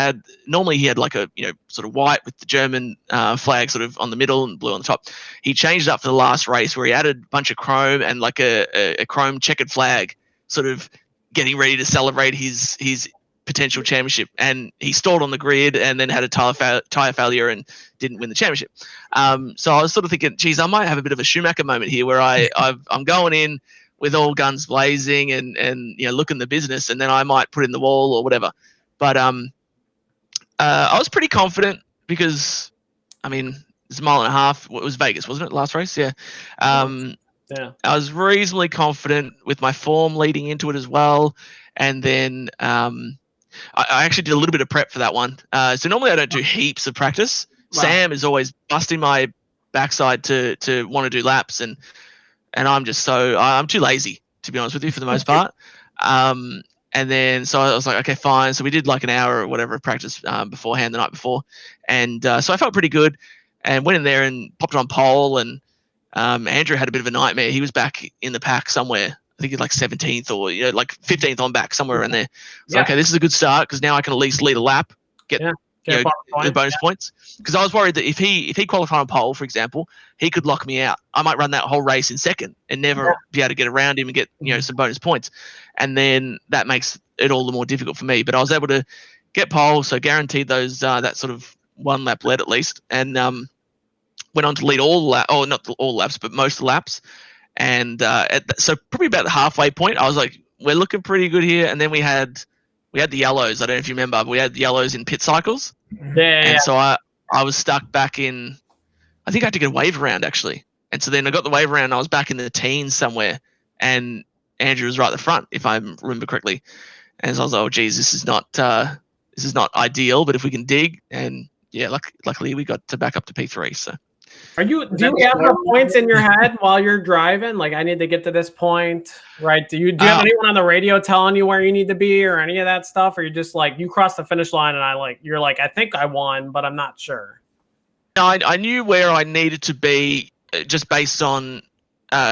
normally he had like a sort of white with the German flag sort of on the middle and blue on the top. He changed it up for the last race, where he added a bunch of chrome and like a chrome checkered flag, sort of getting ready to celebrate his potential championship, and he stalled on the grid and then had a tire failure and didn't win the championship. So I was sort of thinking, geez, I might have a bit of a Schumacher moment here, where I'm going in with all guns blazing and looking the business, and then I might put in the wall or whatever. But I was pretty confident, because I mean, it's a mile and a half. It was Vegas, wasn't it? Last race, yeah. I was reasonably confident with my form leading into it as well, and then I actually did a little bit of prep for that one. So normally I don't do heaps of practice. Wow. Sam is always busting my backside to want to do laps, and I'm too lazy, to be honest with you, for the most part. And then so I was like, okay, fine. So we did like an hour or whatever of practice beforehand the night before, and so I felt pretty good, and went in there and popped it on pole. And Andrew had a bit of a nightmare. He was back in the pack somewhere. I think he's like 17th or like 15th on back, somewhere in there. So okay, this is a good start, because now I can at least lead a lap, get the bonus points. Because I was worried that if he qualified on pole, for example, he could lock me out. I might run that whole race in second and never be able to get around him and get some bonus points, and then that makes it all the more difficult for me. But I was able to get pole, so guaranteed those that sort of one lap lead at least, and went on to lead not all laps, but most of the laps. And so probably about the halfway point, I was like, we're looking pretty good here. And then we had the yellows. I don't know if you remember, but we had the yellows in pit cycles. And so I was stuck back in, I think I had to get a wave around, actually. And so then I got the wave around, and I was back in the teens somewhere, and Andrew was right at the front, if I remember correctly. And so I was like, oh geez, this is not ideal, but if we can dig, and yeah, luckily we got to back up to P3. So do you have the points in your head while you're driving? Like, I need to get to this point, right? Do you have anyone on the radio telling you where you need to be or any of that stuff? Or you're just like, you crossed the finish line and you're like, I think I won, but I'm not sure. No, I knew where I needed to be just based on,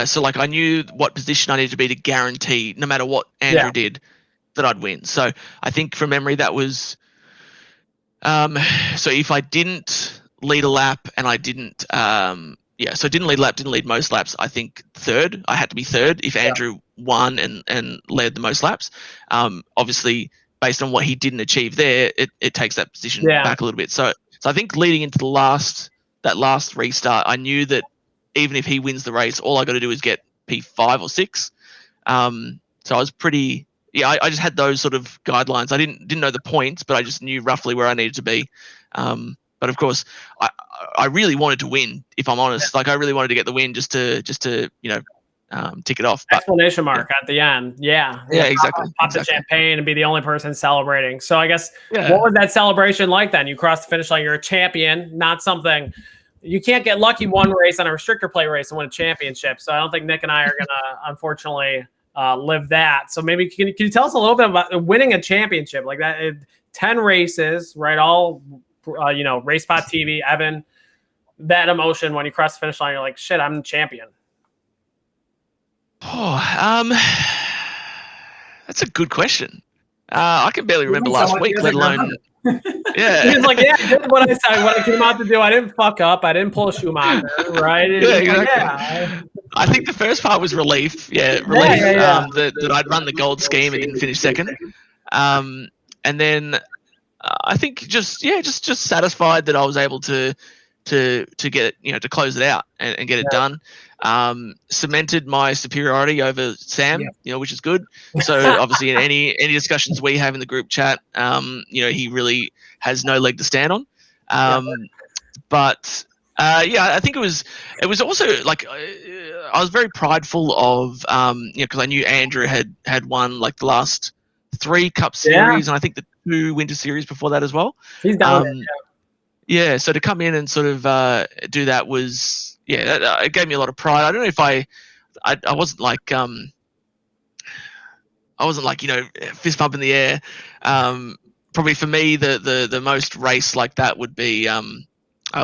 so like I knew what position I needed to be to guarantee, no matter what Andrew did, that I'd win. So I think from memory that was, so if I didn't lead a lap and I didn't, so didn't lead a lap, didn't lead most laps, I think third. I had to be third if Andrew won and led the most laps. Obviously, based on what he didn't achieve there, it takes that position back a little bit. So I think leading into that last restart, I knew that even if he wins the race, all I got to do is get P5 or 6. So I was pretty, I just had those sort of guidelines. I didn't know the points, but I just knew roughly where I needed to be. But of course, I really wanted to win. If I'm honest, like I really wanted to get the win just to tick it off. Exclamation mark at the end. Yeah, exactly. Pop the champagne and be the only person celebrating. So I guess what was that celebration like then? You crossed the finish line. You're a champion, not something. You can't get lucky one race on a restrictor plate race and win a championship. So I don't think Nick and I are gonna unfortunately live that. So maybe can you tell us a little bit about winning a championship like that? 10 races, right? All RaceSpot TV, Evan. That emotion when you cross the finish line, you're like, shit, I'm the champion. Oh, that's a good question. I can barely remember last week, let alone. Yeah. He's like, I did what I said, what I came out to do. I didn't fuck up. I didn't pull a Schumacher, right? Exactly. I think the first part was relief. That I'd run the gold scheme and didn't finish second. And then I think just satisfied that I was able to get it, to close it out and get it done. Cemented my superiority over Sam, which is good. So obviously in any discussions we have in the group chat, he really has no leg to stand on. But I think it was also like I was very prideful of because I knew Andrew had won like the last 3 Cup Series and I think the 2 Winter Series before that as well. He's done it, so to come in and sort of do that was it gave me a lot of pride. I don't know if I wasn't like fist pump in the air. Probably for me the most race like that would be I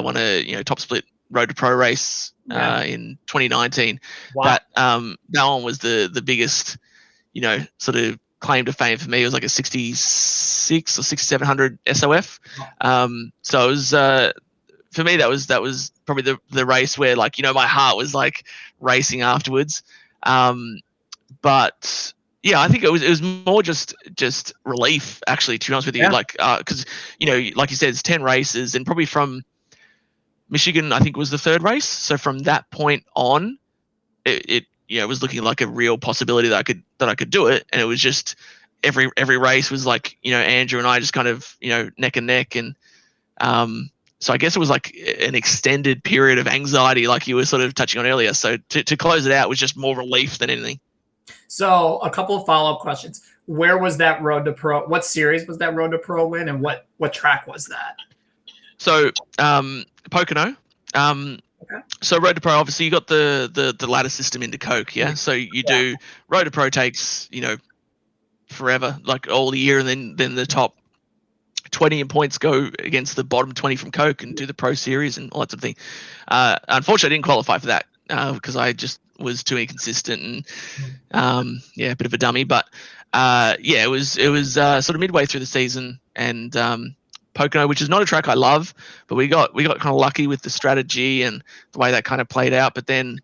won a top split Road to Pro race in 2019. Wow. That one was the biggest sort of claim to fame for me. It was like a 66 or 6700 SOF. So it was for me that was probably the race where my heart was like racing afterwards. But I think it was more just relief actually, to be honest with you. Because like you said, it's 10 races, and probably from Michigan I think was the 3rd race. So from that point on, it was looking like a real possibility that I could do it, and it was just every race was like Andrew and I just kind of neck and neck, and so I guess it was like an extended period of anxiety, like you were sort of touching on earlier. So to close it out was just more relief than anything. So a couple of follow-up questions. Where was that Road to Pro? What series was that Road to Pro win, and what track was that? So Pocono. So Road to Pro, obviously you got the ladder system into Coke, so you do Road to Pro takes forever, like all year, and then the top 20 in points go against the bottom 20 from Coke and do the Pro Series and all that sort of thing. Unfortunately, I didn't qualify for that because I just was too inconsistent and a bit of a dummy. But it was sort of midway through the season, and Pocono, which is not a track I love, but we got kind of lucky with the strategy and the way that kind of played out. But then,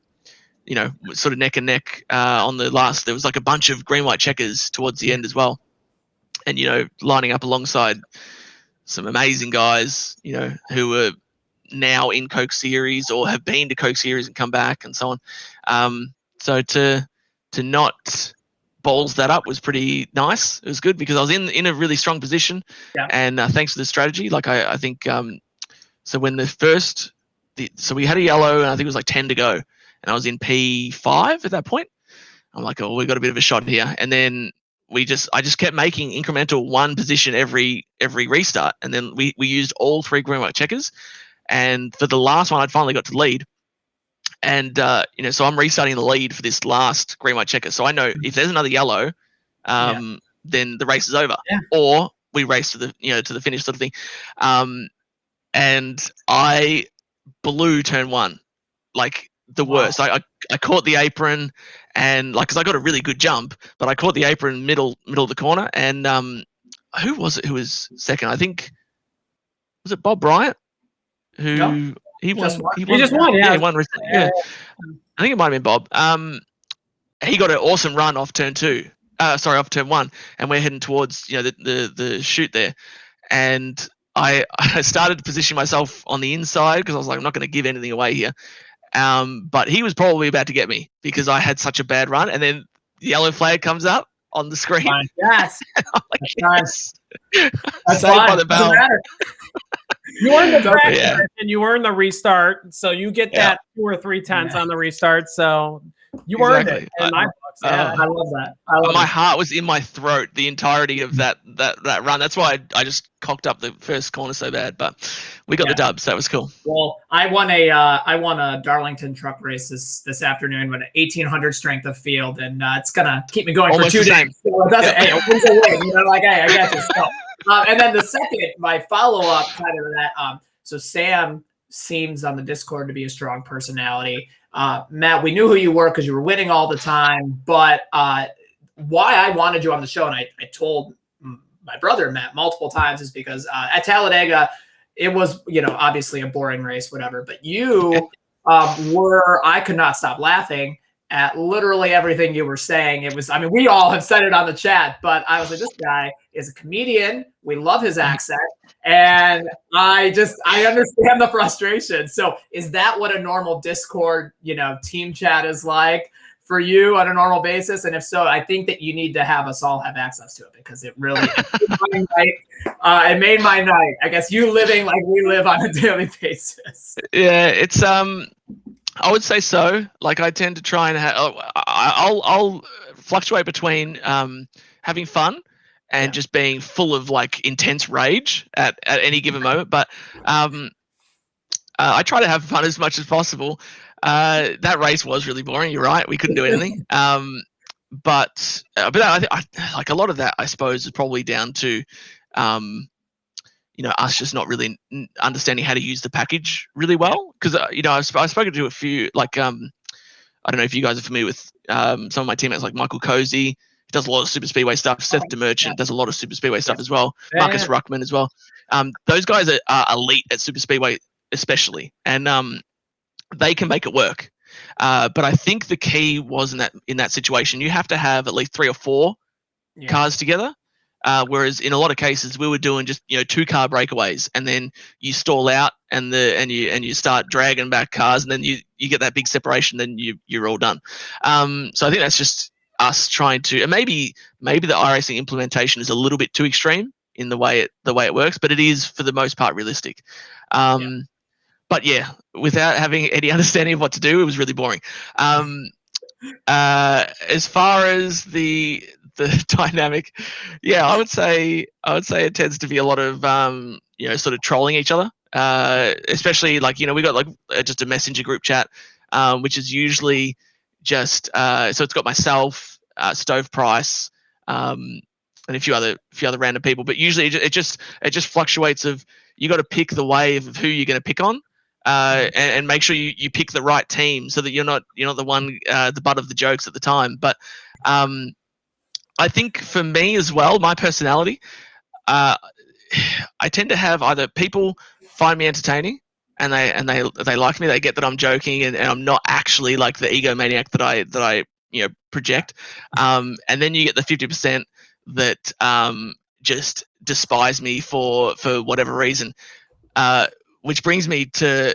sort of neck and neck on the last, there was like a bunch of green white checkers towards the end as well, and lining up alongside some amazing guys, who were now in Coke Series or have been to Coke Series and come back and so on. So to not balls that up was pretty nice. It was good because I was in a really strong position, and thanks to the strategy, like I think so when so we had a yellow and I think it was like 10 to go, and I was in P5 at that point. I'm like, oh, we got a bit of a shot here, and then I just kept making incremental one position every restart, and then we used all 3 green white checkers, and for the last one I'd finally got to lead, and so I'm restarting the lead for this last green white checker, so I know if there's another yellow, then the race is over, or we race to the finish sort of thing, and I blew turn 1 like the worst. I caught the apron, and because I got a really good jump, but I caught the apron middle of the corner, and who was it who was second? I think was it Bob Bryant who he won. He just won. Yeah, he won recently. Yeah. I think it might have been Bob. He got an awesome run off turn 2. Off turn 1, and we're heading towards the chute there, and I started to position myself on the inside because I was like, I'm not going to give anything away here. But he was probably about to get me because I had such a bad run, and then the yellow flag comes up on the screen. Yes, like, yes. That's saved by the bell. You earned the track and you earned the restart, so you get that 2 or 3 tenths on the restart. So you earned it. In my books. Yeah, I love that. My heart was in my throat the entirety of that run. That's why I just cocked up the first corner so bad. But we got the dub, so that was cool. Well, I won a Darlington truck race this afternoon with an 1800 strength of field, and it's gonna keep me going almost for 2 days. So it doesn't. Hey, it wins a win. Like, hey, I got this. So, and then the second, my follow up kind of that. So Sam seems on the Discord to be a strong personality. Matt, we knew who you were because you were winning all the time, but why I wanted you on the show, and I told my brother Matt multiple times, is because at Talladega, it was, obviously a boring race, whatever, but you I could not stop laughing at literally everything you were saying. It was, we all have said it on the chat, but I was like, this guy is a comedian. We love his accent. And I understand the frustration. So is that what a normal Discord, team chat is like for you on a normal basis? And if so, I think that you need to have us all have access to it, because it really it made my night. I guess you living like we live on a daily basis. Yeah, it's I would say so. Like, I tend to try and I'll fluctuate between having fun and just being full of like intense rage at any given moment. But I try to have fun as much as possible. That race was really boring. You're right. We couldn't do anything. But I like a lot of that, I suppose, is probably down to us just not really understanding how to use the package really well. Because I've spoken to a few, like I don't know if you guys are familiar with some of my teammates, like Michael Cozy. He does a lot of super speedway stuff. Seth DeMerchant does a lot of super speedway stuff as well. Marcus Ruckman as well. Those guys are elite at super speedway, especially, and they can make it work. But I think the key was in that situation, you have to have at least 3 or 4 cars together. Whereas in a lot of cases we were doing just 2-car breakaways, and then you stall out and you start dragging back cars, and then you get that big separation, then you're all done. So I think that's just us trying to, and maybe the iRacing implementation is a little bit too extreme in the way it works, but it is for the most part realistic. But without having any understanding of what to do, it was really boring. As far as the dynamic, I would say it tends to be a lot of sort of trolling each other, especially like we got like just a messenger group chat, which is usually just so it's got myself, Stove Price, and a few other random people, but usually it just fluctuates of, you got to pick the wave of who you're going to pick on. And make sure you pick the right team so that you're not the one the butt of the jokes at the time. But I think for me as well, my personality, I tend to have either people find me entertaining and they like me, they get that I'm joking and I'm not actually like the egomaniac that I project, and then you get the 50% that just despise me for whatever reason. Which brings me to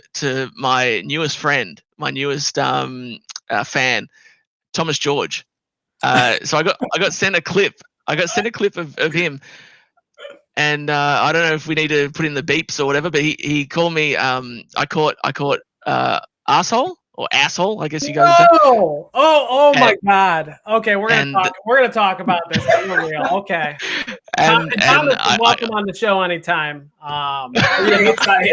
my newest friend, my newest fan, Thomas George. So I got sent a clip. I got sent a clip of him, and I don't know if we need to put in the beeps or whatever. But he called me. I caught arsehole or asshole, I guess you guys would say. Oh my God. Okay, we're gonna talk about this. Real. Okay. And Thomas is welcome on the show anytime. I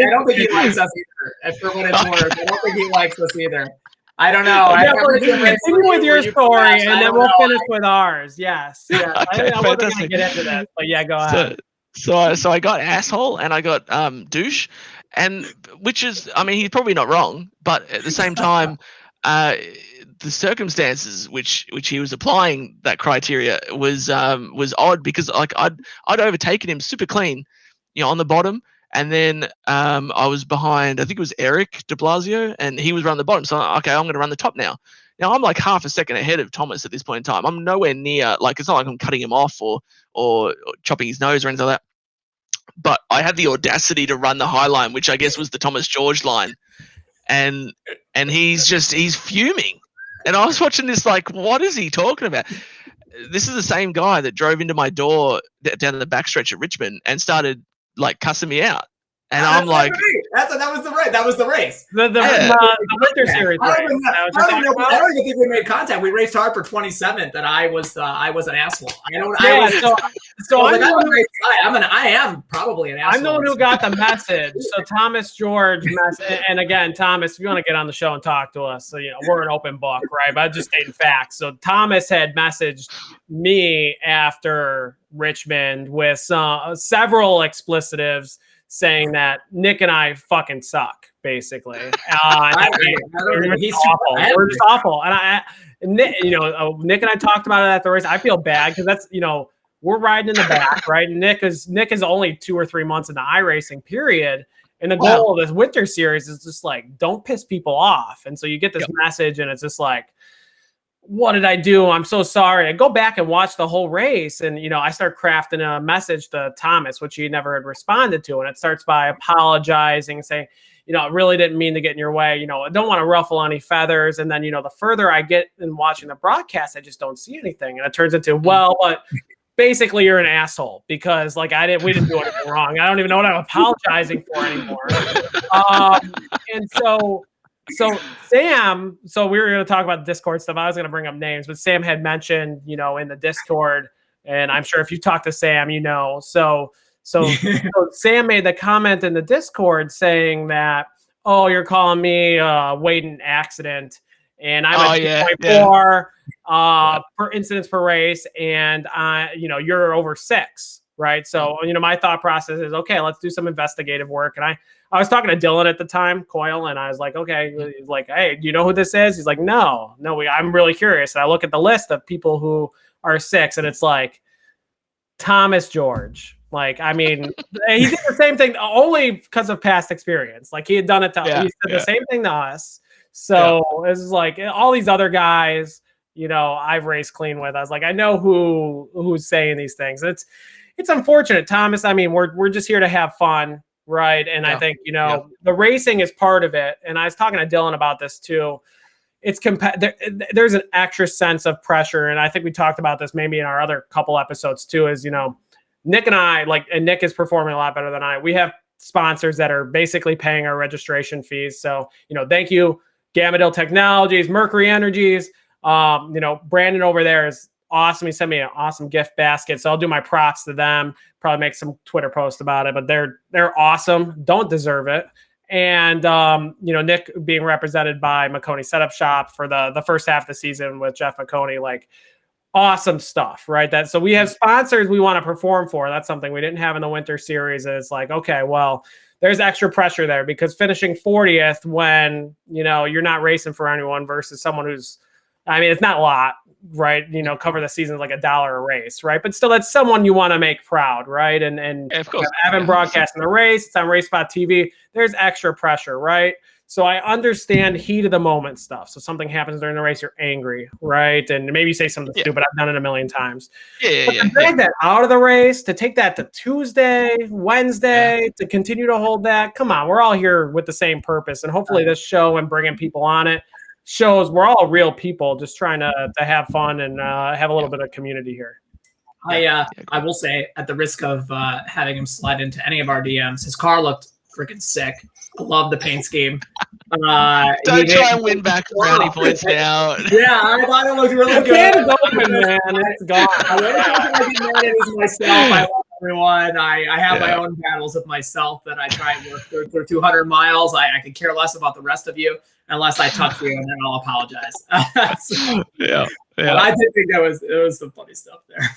don't think he likes us either. For what it's worth, I don't think he likes us either. I don't know. Continue with your story, and then we'll finish with ours. Yes. Yeah. Okay, I wasn't gonna get into that, but yeah, go ahead. So I got asshole and I got douche, and which is, I mean, he's probably not wrong, but at the same time, the circumstances which he was applying that criteria was odd, because like I'd overtaken him super clean, on the bottom, and then I was behind, I think it was Eric de Blasio, and he was running the bottom. So okay, I'm going to run the top now. Now I'm like half a second ahead of Thomas at this point in time. I'm nowhere near, like, it's not like I'm cutting him off or chopping his nose or anything like that. But I had the audacity to run the high line, which I guess was the Thomas George line, and he's fuming. And I was watching this like, what is he talking about? This is the same guy that drove into my door down the backstretch at Richmond and started like cussing me out. And I'm like, that was the race. The winter series. I don't even think we made contact. We raced hard for 27th, and I was an asshole. I am probably an asshole. I'm the one who got the message. So Thomas George, and again, Thomas, if you want to get on the show and talk to us, so we're an open book, right? But I'm just stating facts. So Thomas had messaged me after Richmond with several explicitives, saying that Nick and I fucking suck, basically. We're just awful. And Nick and I talked about it at the race. I feel bad because that's, we're riding in the back, right? Nick is only 2 or 3 months in the iRacing period. And the goal of this winter series is just like, don't piss people off. And so you get this message and it's just like, what did I do? I'm so sorry. I go back and watch the whole race, and I start crafting a message to Thomas, which he never had responded to, and it starts by apologizing, saying, I really didn't mean to get in your way. I don't want to ruffle any feathers. And then, the further I get in watching the broadcast, I just don't see anything, and it turns into, but basically you're an asshole because like we didn't do anything wrong. I don't even know what I'm apologizing for anymore. And so Sam, we were going to talk about the Discord stuff. I was going to bring up names, but Sam had mentioned, in the Discord, and I'm sure if you talk to Sam, So Sam made the comment in the Discord saying that, oh, you're calling me Wade accident, and I'm at 2.4 per incidents per race, and you're over 6, right? So my thought process is, okay, let's do some investigative work, and I was talking to Dylan at the time, Coyle, and I was like, okay. He's like, hey, do you know who this is? He's like, no, I'm really curious. And I look at the list of people who are 6, and it's like Thomas George. Like, I mean, he did the same thing only because of past experience. Like, he had done it to he said the same thing to us. So it's like all these other guys, I've raced clean with. I was like, I know who's saying these things. It's unfortunate, Thomas. I mean, we're just here to have fun. Right. And I think, the racing is part of it. And I was talking to Dylan about this too. It's there's an extra sense of pressure. And I think we talked about this maybe in our other couple episodes too, is, Nick and I, and Nick is performing a lot better than I. We have sponsors that are basically paying our registration fees. So, thank you, Gamadil Technologies, Mercury Energies. Brandon over there is awesome. He sent me an awesome gift basket. So I'll do my props to them, probably make some Twitter post about it, but they're awesome. Don't deserve it. And, Nick being represented by McConey Setup Shop for the first half of the season with Jeff McConey, like awesome stuff, right? So we have sponsors we want to perform for. That's something we didn't have in the winter series. And it's like, okay, well, there's extra pressure there because finishing 40th when, you're not racing for anyone versus someone who's, it's not a lot, right? Cover the season like $1 a race, right? But still, that's someone you want to make proud, right? And of course, having broadcasting the race, it's on Race Spot TV. There's extra pressure, right? So I understand heat of the moment stuff. So something happens during the race, you're angry, right? And maybe you say something stupid. I've done it a million times. But to drag that out of the race, to take that to Tuesday, Wednesday, to continue to hold that, come on, we're all here with the same purpose. And hopefully this show and bringing people on it shows we're all real people just trying to have fun and have a little bit of community here. I will say, at the risk of having him slide into any of our DMs, his car looked freaking sick. I love the paint scheme. Don't try and win back brownie points now. Yeah, I thought it looked really good. It's open, man. It's gone. I get mad at is myself. I love everyone. I have my own battles with myself that I try and work through 200 miles. I could care less about the rest of you unless I touch you, and then I'll apologize. Yeah. I did think there was some funny stuff there.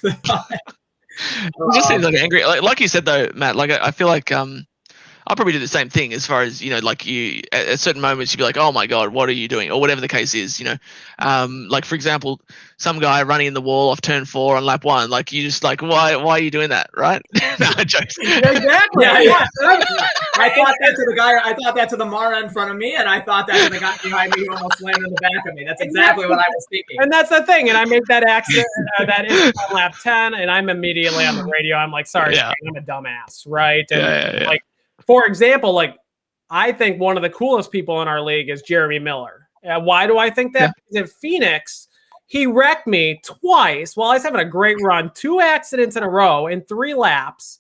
It just seems like angry. Like you said though, Matt. Like I feel like I'll probably do the same thing as far as, you know, like you at certain moments you'd be like, oh my God, what are you doing? Or whatever the case is, you know. Like for example, some guy running in the wall off turn 4 on lap 1, like you just like, why are you doing that? Right? No, jokes. Exactly. Yeah. I thought that to the guy, I thought that to the Marra in front of me, and I thought that to the guy behind me who almost slammed in the back of me. That's exactly what I was thinking. And that's the thing. And I make that accident that is on lap 10, and I'm immediately on the radio. I'm like, sorry, I'm a dumbass, right? And like, for example, like I think one of the coolest people in our league is Jeremy Miller. Why do I think that? Because in Phoenix, he wrecked me twice while I was having a great run, 2 accidents in a row in 3 laps.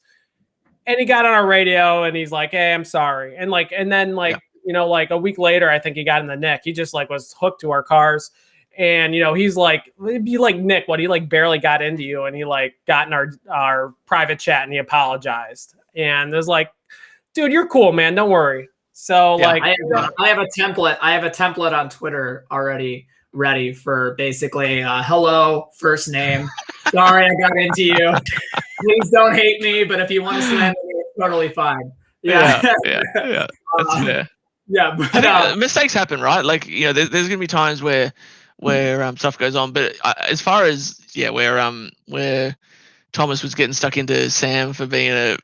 And he got on our radio and he's like, hey, I'm sorry. And then you know, like a week later, I think he got in the neck. He just like was hooked to our cars. And, you know, he's like, it'd be like, Nick, what? He like barely got into you, and he like got in our private chat and he apologized. And there's like, dude, you're cool, man. Don't worry. So like, I have a template. I have a template on Twitter already ready for basically hello, first name. Sorry, I got into you. Please don't hate me, but if you want to slam me, it's totally fine. Yeah. That's fair. Yeah, but, I think mistakes happen, right? Like, you know, there's gonna be times where stuff goes on, but as far as where Thomas was getting stuck into Sam for being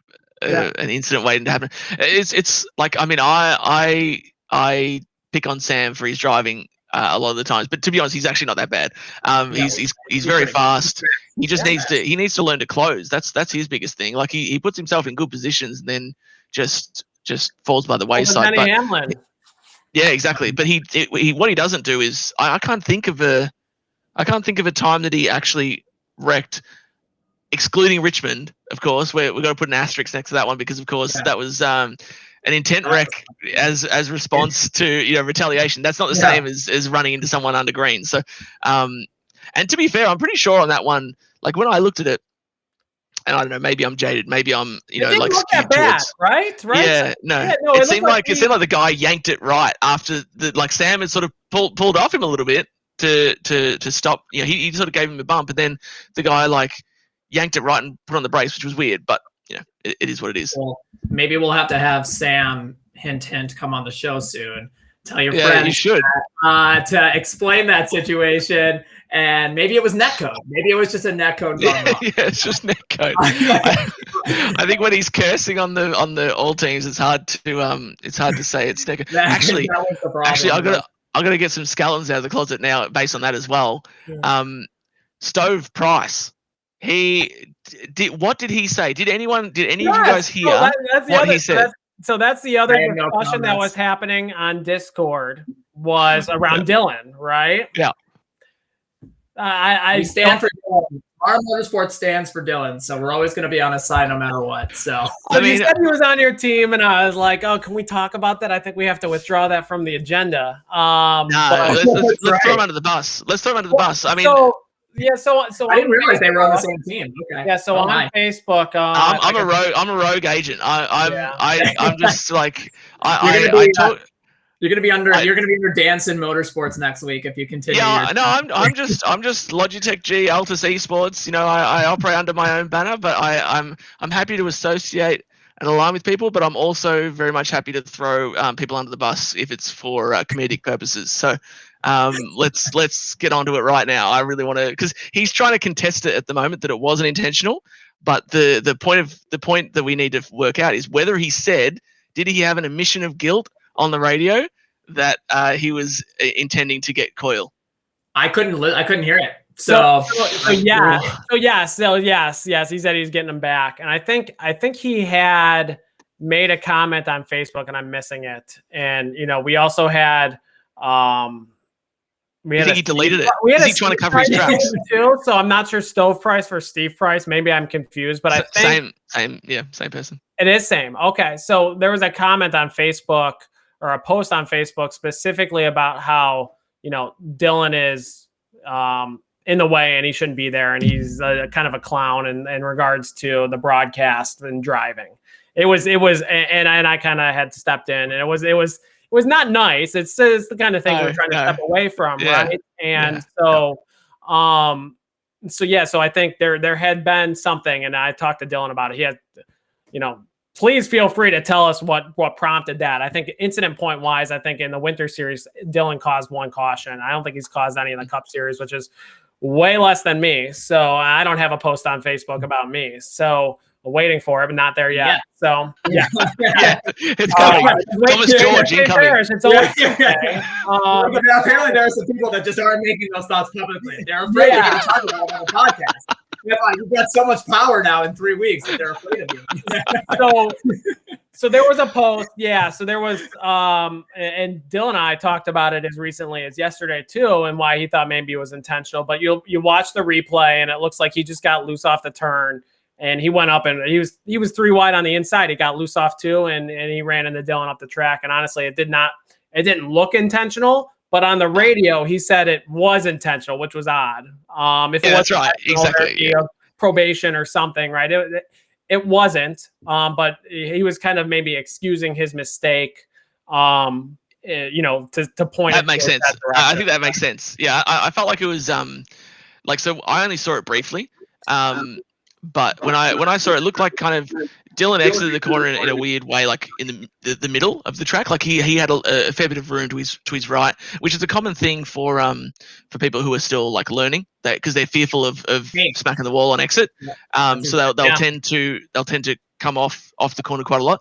an incident waiting to happen. It's like, I mean, I pick on Sam for his driving a lot of the times, but to be honest, he's actually not that bad. He's very fast. He just needs to learn to close. That's his biggest thing. Like he puts himself in good positions and then just falls by the wayside. But, Hamlin. Yeah, exactly. But he what he doesn't do is I can't think of a time that he actually wrecked, excluding Richmond, of course. We're going to put an asterisk next to that one because, of course, that was an intent wreck as response to, you know, retaliation. That's not the same as running into someone under green. So, and to be fair, I'm pretty sure on that one, like when I looked at it, and I don't know, maybe I'm jaded, maybe I'm, you know, like skewed towards, right? Yeah, no. It seemed like the guy yanked it right after Sam had sort of pulled off him a little bit to stop. You know, he sort of gave him a bump, and then the guy like yanked it right and put on the brakes, which was weird, but you know, it is what it is. Well, maybe we'll have to have Sam hint come on the show soon. Tell your friends you should. To explain that situation. And maybe it was netcode. Maybe it was just a netcode. Yeah, it's just netcode. I think when he's cursing on the all teams, it's hard to say it's netcode. Actually, I gotta get some skeletons out of the closet now based on that as well. Yeah. Stove Price. What did he say? Did any of you guys hear what he said? That's the other discussion that was happening on Discord was around Dylan, right? Yeah. We stand for Dylan. Our Motorsport stands for Dylan, so we're always going to be on his side no matter what. So you said he was on your team, and I was like, "Oh, can we talk about that? I think we have to withdraw that from the agenda." Let's throw him under the bus. Let's throw him under the bus. I mean, so I didn't realize they were on the same team. Okay. Yeah, so on Facebook, I'm a rogue agent. I'm just like You're gonna be under Danson Motorsports next week if you continue. Yeah, no, I'm just Logitech G Altus Esports. You know, I operate under my own banner, but I'm happy to associate and align with people, but I'm also very much happy to throw people under the bus if it's for comedic purposes. So let's get onto it right now. I really want to, because he's trying to contest it at the moment that it wasn't intentional, but the point that we need to work out is whether he said, did he have an admission of guilt on the radio that he was intending to get Coyle? I couldn't hear it. Yes, he said he's getting him back, and I think he had made a comment on Facebook, and I'm missing it. And you know, we also had You think he deleted it? We had Is he trying to cover his tracks too? So I'm not sure Stove Price for Steve Price. Maybe I'm confused, but I think same person. It is same. Okay, so there was a comment on Facebook or a post on Facebook specifically about how Dylan is in the way and he shouldn't be there, and he's kind of a clown in regards to the broadcast and driving. It was, and I kind of had stepped in, and it was not nice. It's the kind of thing we're trying to step away from, right? And so I think there had been something, and I talked to Dylan about it. He had, please feel free to tell us what prompted that. I think incident point wise, I think in the Winter Series, Dylan caused 1 caution. I don't think he's caused any in the Cup Series, which is way less than me. So I don't have a post on Facebook about me. So waiting for it, but not there yet. So it's coming. Thomas George incoming. It's always apparently there are some people that just aren't making those thoughts publicly. They're afraid to talk about it on the podcast. You've got so much power now in 3 weeks that they're afraid of you. So there was a post, so there was, and Dylan and I talked about it as recently as yesterday too, and why he thought maybe it was intentional. But you watch the replay, and it looks like he just got loose off the turn, and he went up, and he was 3 wide on the inside. He got loose off too, and he ran into Dylan up the track. And honestly, it didn't look intentional. But on the radio, he said it was intentional, which was odd. If it was that's right, exactly. Probation or something, right? It wasn't, but he was kind of maybe excusing his mistake, to point. That makes sense. I think that makes sense. Yeah, I felt like it was so I only saw it briefly, but when I saw it, it looked like kind of Dylan exited the corner in a weird way, like in the middle of the track. Like he had a fair bit of room to his right, which is a common thing for people who are still like learning, because they're fearful of smacking the wall on exit. So they'll tend to come off the corner quite a lot.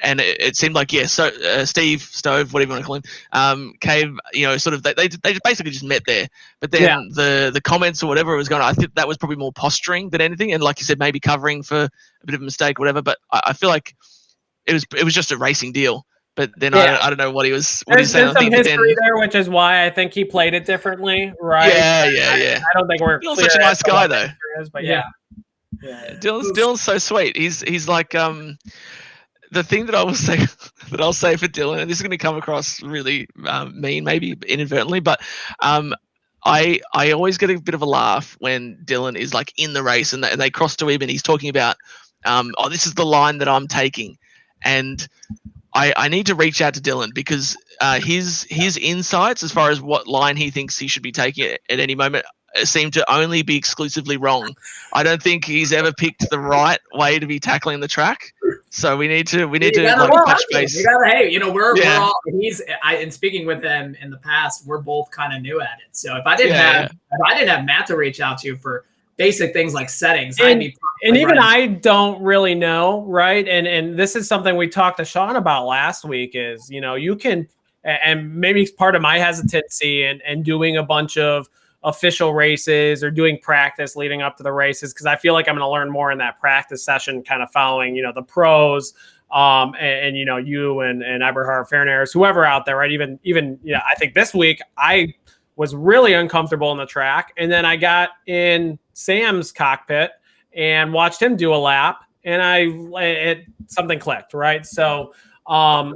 And it seemed like so Steve Stove, whatever you want to call him, came, sort of they basically just met there. But then the comments or whatever was going on, I think that was probably more posturing than anything, and like you said, maybe covering for a bit of a mistake or whatever. But I feel like it was just a racing deal. But then I don't know what he was saying. There's some history there, which is why I think he played it differently, right? Yeah. I don't think we're Dylan's such a nice guy though. But Dylan's so sweet. He's like the thing that I'll say for Dylan, and this is going to come across really mean, maybe inadvertently, but I always get a bit of a laugh when Dylan is like in the race and they cross to him and he's talking about, this is the line that I'm taking, and I need to reach out to Dylan because his insights as far as what line he thinks he should be taking at any moment seem to only be exclusively wrong. I don't think he's ever picked the right way to be tackling the track. So we need to touch base. We're all, and speaking with them in the past, we're both kind of new at it. So if I didn't have Matt to reach out to for basic things like settings, I don't really know, right? And this is something we talked to Sean about last week is, you can, and maybe it's part of my hesitancy and doing a bunch of official races or doing practice leading up to the races, because I feel like I'm going to learn more in that practice session, kind of following, the pros, and you and Eberhard, Fairnares, whoever out there, right? Even I think this week I was really uncomfortable in the track, and then I got in Sam's cockpit and watched him do a lap, and something clicked, right? So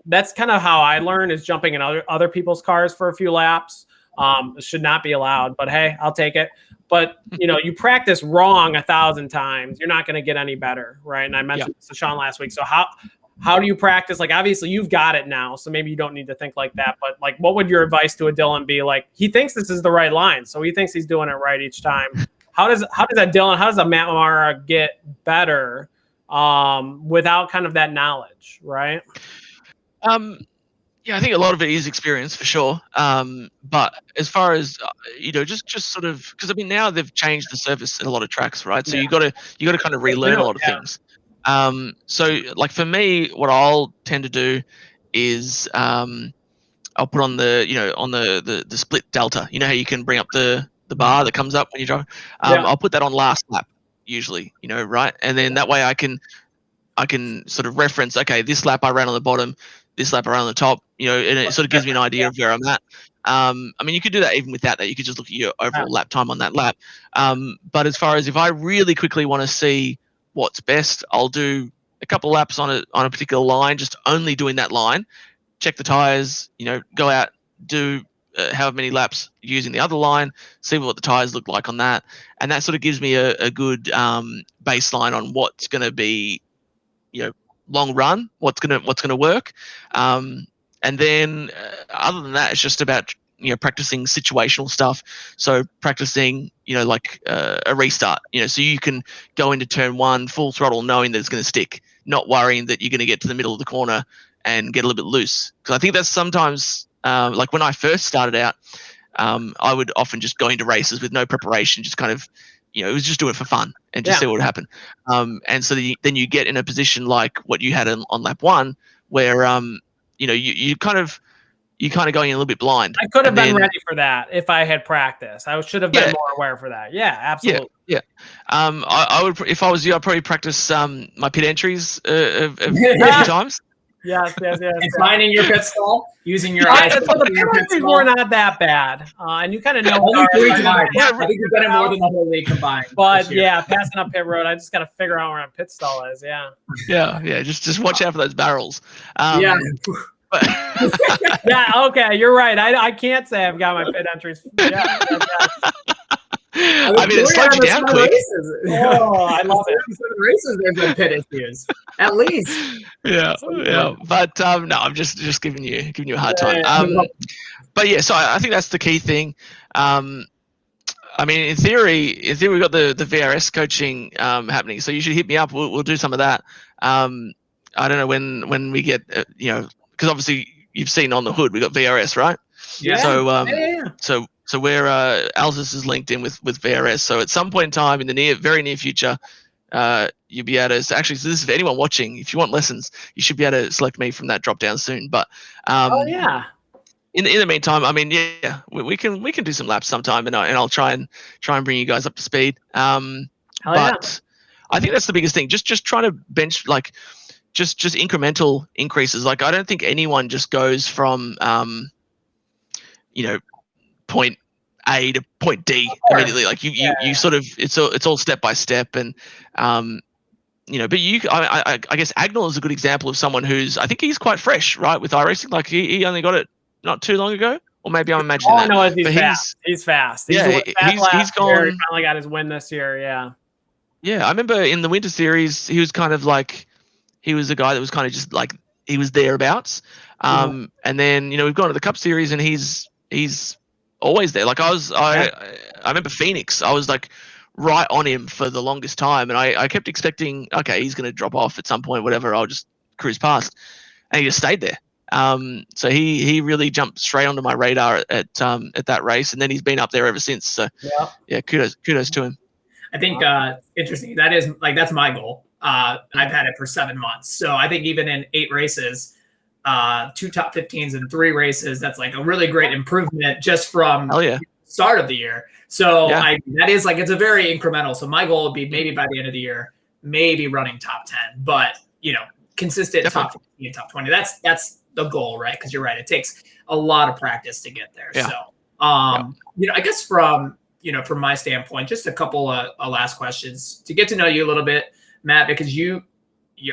that's kind of how I learn, is jumping in other people's cars for a few laps. It should not be allowed, but hey, I'll take it. But you practice wrong 1,000 times, you're not going to get any better, right? And I mentioned this to Sean last week. So how do you practice? Like, obviously you've got it now, so maybe you don't need to think like that. But like, what would your advice to a Dylan be? Like, he thinks this is the right line, so he thinks he's doing it right each time. How does a Matt Marra get better without kind of that knowledge, right? Yeah, I think a lot of it is experience for sure. But as far as just sort of, because I mean now they've changed the surface at a lot of tracks, right? So you got to kind of relearn a lot of things. So like for me, what I'll tend to do is I'll put on the split delta. You know how you can bring up the bar that comes up when you drive. I'll put that on last lap usually, right? And then that way I can sort of reference, okay, this lap I ran on the bottom, this lap I ran on the top, and it sort of gives me an idea of where I'm at. I mean, you could do that even without that. You could just look at your overall lap time on that lap. But as far as if I really quickly want to see what's best, I'll do a couple laps on a particular line, just only doing that line. Check the tires, go out, do however many laps using the other line, see what the tires look like on that, and that sort of gives me a good baseline on what's going to be, long run, what's gonna work, and then other than that, it's just about practicing situational stuff. So practicing, like a restart, so you can go into turn one full throttle knowing that it's going to stick, not worrying that you're going to get to the middle of the corner and get a little bit loose. Because I think that's sometimes, like when I first started out, I would often just go into races with no preparation, just kind of, it was just do it for fun and just see what would happen. And so then you get in a position like what you had on lap one, where you kind of going in a little bit blind. I could have been ready for that if I had practice. I should have been more aware for that. Yeah, absolutely. Yeah. I would, if I was you, I'd probably practice my pit entries a few times. Yes. And finding your pit stall, using your eyes. So the penalties were not that bad, and you kind of know. I think you've done it more than the whole league combined. But yeah, passing up pit road, I just got to figure out where my pit stall is. Yeah. Yeah. Just watch out for those barrels. Yeah. Yeah. Okay, you're right. I can't say I've got my pit entries. Yeah. I mean, it slowed you down quick. Oh, I love it. Races, there's been pit issues, at least. Yeah. But no, I'm just giving you a hard time. But yeah, so I think that's the key thing. I mean, in theory, we've got the VRS coaching happening, so you should hit me up. We'll do some of that. I don't know when we get, because obviously you've seen on the hood we got VRS, right? Yeah. So where Alzus is linked in with VRS. So at some point in time in the very near future, you'll be able to. Actually, so this is for anyone watching. If you want lessons, you should be able to select me from that drop down soon. But in the meantime, I mean, we can do some laps sometime, and I'll try and bring you guys up to speed. But I think that's the biggest thing. Just trying to bench like just incremental increases. Like I don't think anyone just goes from point A to point D immediately. Like you sort of it's all step by step, and but I guess Agnell is a good example of someone who's, I think he's quite fresh, right, with iRacing. Like he only got it not too long ago, or maybe I'm imagining that. No, he's fast. He's fast. He's gone. He finally got his win this year. Yeah. Yeah, I remember in the Winter Series, he was kind of like, he was a guy that was kind of just like, he was thereabouts. And then, we've gone to the Cup Series and he's always there. Like I remember Phoenix, I was like right on him for the longest time. And I kept expecting, okay, he's going to drop off at some point, whatever, I'll just cruise past. And he just stayed there. So he really jumped straight onto my radar at that race. And then he's been up there ever since. So yeah, kudos to him. I think interesting. That's my goal. I've had it for 7 months. So I think even in 8 races, 2 top 15s in 3 races, that's like a really great improvement just from the start of the year. So that is like, it's a very incremental. So my goal would be maybe by the end of the year, maybe running top 10, but consistent top 15, top 20. That's the goal, right? Because you're right. It takes a lot of practice to get there. Yeah. So, I guess from my standpoint, just a couple of last questions to get to know you a little bit, Matt, because you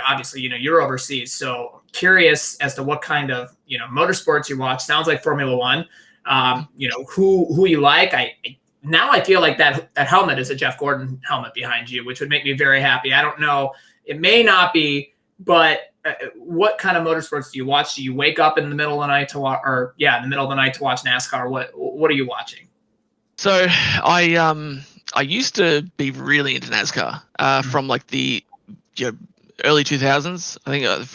obviously, you're overseas. So curious as to what kind of, motorsports you watch. Sounds like Formula One. Who you like. I feel like that helmet is a Jeff Gordon helmet behind you, which would make me very happy. I don't know. It may not be, but what kind of motorsports do you watch? Do you wake up in the middle of the night to watch, in the middle of the night to watch NASCAR? What are you watching? So I used to be really into NASCAR from like the early 2000s. I think the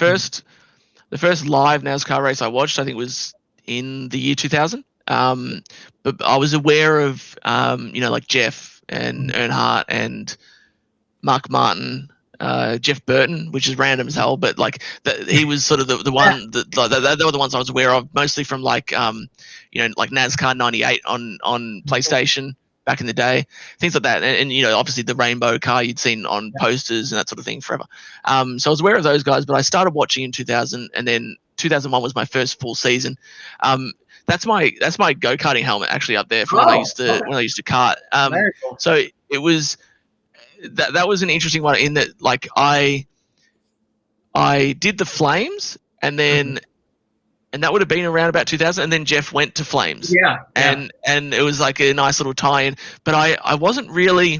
first live NASCAR race I watched, I think, was in the year 2000. But I was aware of like Jeff and Earnhardt and Mark Martin, Jeff Burton, which is random as hell, but like he was sort of the one that they were the ones I was aware of, mostly from like like NASCAR 98 on PlayStation back in the day, things like that, and obviously the rainbow car you'd seen on posters and that sort of thing forever. So I was aware of those guys, but I started watching in 2000, and then 2001 was my first full season. that's my go-karting helmet actually up there from when I used to kart. Very cool. So it was that was an interesting one in that like I did the Flames and then and that would have been around about 2000, and then Jeff went to Flames. Yeah. And it was like a nice little tie-in. But I wasn't really.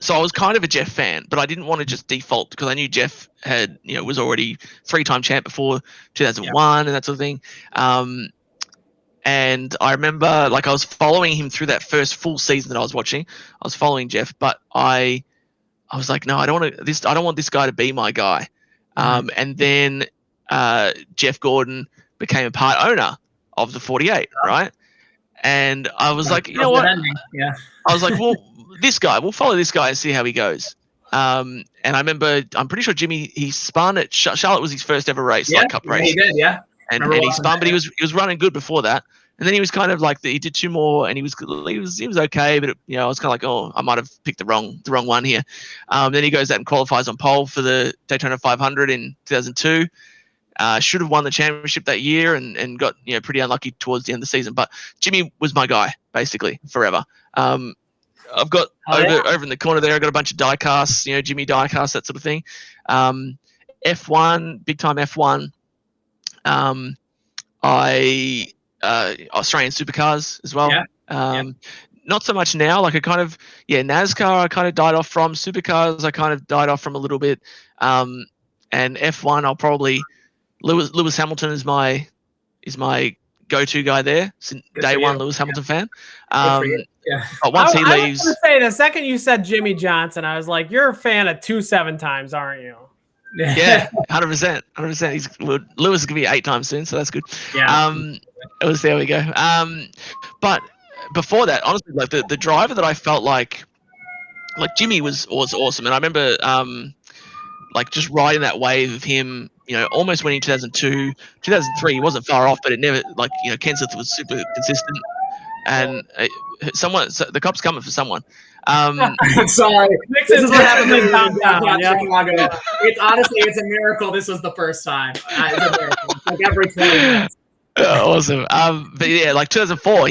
So I was kind of a Jeff fan, but I didn't want to just default because I knew Jeff had, was already 3-time champ before 2001 and that sort of thing. And I remember like I was following him through that first full season that I was watching. I was following Jeff, but I was like, no, I don't want this guy to be my guy. And then Jeff Gordon became a part owner of the 48, right? And I was like, you know what? Yeah. I was like, well, we'll follow this guy and see how he goes. And I remember, I'm pretty sure Jimmy, he spun at Charlotte was his first ever race, like cup race. He did, yeah. And he spun, but he was running good before that. And then he was kind of like he did 2 more, and he was okay, but I was kind of like, oh, I might have picked the wrong one here. Then he goes out and qualifies on pole for the Daytona 500 in 2002. Should have won the championship that year, and got pretty unlucky towards the end of the season. But Jimmy was my guy basically forever. I've got over in the corner there. I've got a bunch of die casts, Jimmy die casts, that sort of thing. F1, big time F1. Australian supercars as well. Not so much now. Like NASCAR I kind of died off from. Supercars I kind of died off from a little bit. And F1 I'll probably Lewis Hamilton is my go-to guy there. Since day one, Lewis Hamilton fan. But once he leaves, I was going to say the second you said Jimmy Johnson, I was like, you're a fan of 2 7-times, aren't you? Yeah, 100%. Lewis is gonna be 8 times soon, so that's good. Yeah. There we go. But before that, honestly, like the driver that I felt like Jimmy was awesome, and I remember like just riding that wave of him, almost winning 2002, 2003. He wasn't far off, but it never Kenseth was super consistent, and the cop's coming for someone. Sorry, this is what happened in downtown Chicago. It's a miracle. This was the first time. It's a miracle. It's like every 20 minutes. Awesome. But yeah, like 2004,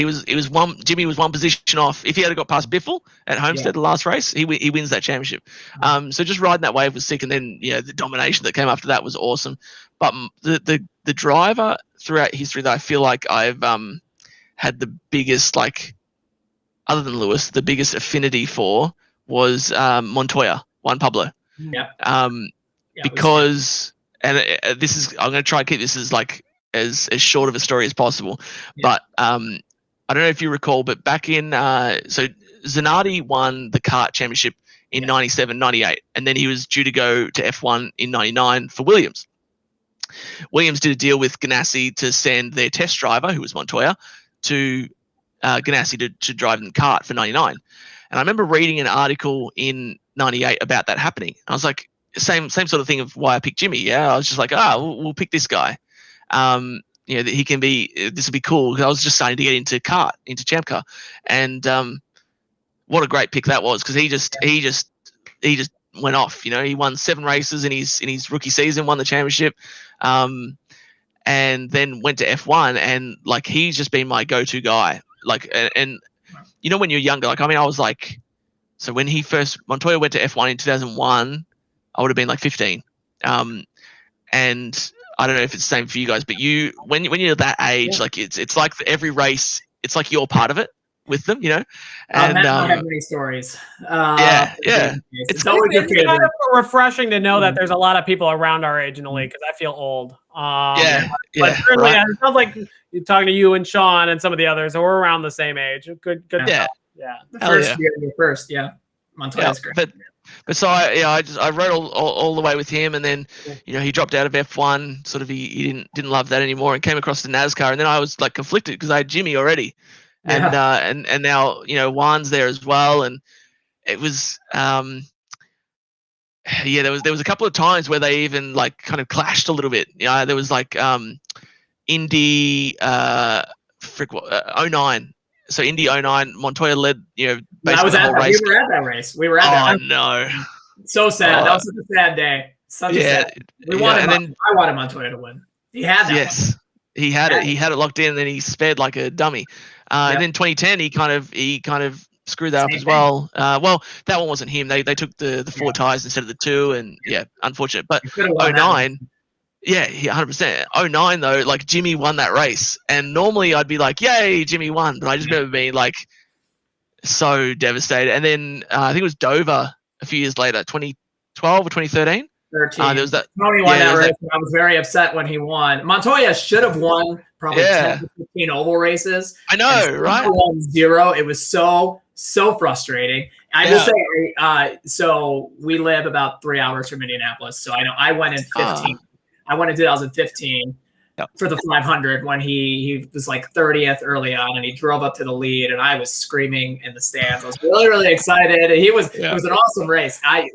Jimmy was one position off. If he had got past Biffle at Homestead, the last race, he wins that championship. So just riding that wave was sick, and then the domination that came after that was awesome. But the driver throughout history that I feel like I've had the biggest, like, other than Lewis, the biggest affinity for was Montoya, Juan Pablo. Because this is, I'm going to try and keep this as like as short of a story as possible. But I don't know if you recall, but back in so Zanardi won the kart championship in 97, 98, and then he was due to go to F1 in 99 for Williams. Williams did a deal with Ganassi to send their test driver, who was Montoya, to Ganassi to drive in the kart for 99. And I remember reading an article in 98 about that happening. I was like, same sort of thing of why I picked Jimmy. Yeah, I was just like, we'll pick this guy. That he can be. This will be cool, because I was just starting to get into Champ Car, and what a great pick that was, because he just went off. He won 7 races in his rookie season, won the championship, and then went to F1, and like he's just been my go-to guy. Like, and when you're younger, like, I mean, I was like, so when Montoya went to F1 in 2001, I would have been like 15. And I don't know if it's the same for you guys, but when you're that age, like it's like every race, it's like you're part of it with them, And Matt don't have many stories. It's always kind of refreshing to know that there's a lot of people around our age in the league, because I feel old. But certainly, it sounds like you're talking to you and Sean and some of the others, and we're around the same age. Good. Yeah. The first year, Montoya's great. But so I rode all the way with him, and then he dropped out of F1. Sort of he didn't love that anymore, and came across to NASCAR, and then I was like conflicted because I had Jimmy already, and now Juan's there as well, and it was there was a couple of times where they even like kind of clashed a little bit. There was like Indy 09. So Indy 09, Montoya led, basically the whole race. We were at that race. We were at that. Oh, no. So sad. That was such a sad day. Such a sad. I wanted Montoya to win. He had that. Yes. He had it locked in, and then he sped like a dummy. And then 2010, he kind of screwed that up as well. Well, that one wasn't him. They took the 4 tires instead of the 2, and unfortunate. But 09, yeah, 100%. 09 though, like Jimmy won that race, and normally I'd be like, "Yay, Jimmy won!" But I just remember being like so devastated. And then I think it was Dover a few years later, 2012 or 2013. 13. There was that. Tony won that race. I was very upset when he won. Montoya should have won probably 10 to 15 oval races. I know, right? Won 0. It was so frustrating. I will say, so we live about 3 hours from Indianapolis. So I know I went in 15. I went in 2015 for the 500 when he was like 30th early on, and he drove up to the lead, and I was screaming in the stands. I was really, really excited. And it was an awesome race. I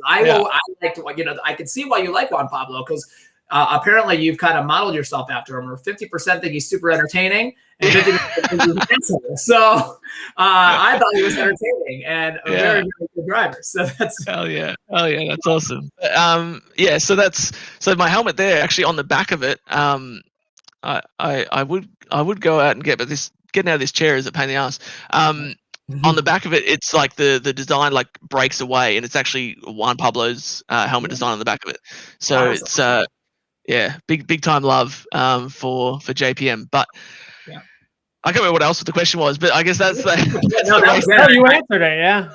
liked, I could see why you like Juan Pablo, because apparently you've kind of modeled yourself after him, or 50% think he's super entertaining and 50% think he's an asshole. So I thought he was entertaining and a very, very good driver. So that's hell yeah, that's awesome. So my helmet there, actually on the back of it, I would go out and but getting out of this chair is a pain in the ass. On the back of it, it's like the design like breaks away, and it's actually Juan Pablo's helmet design on the back of it. So awesome. It's big time love for JPM. But I can't remember what else the question was, but I guess that's you answered it. Yeah,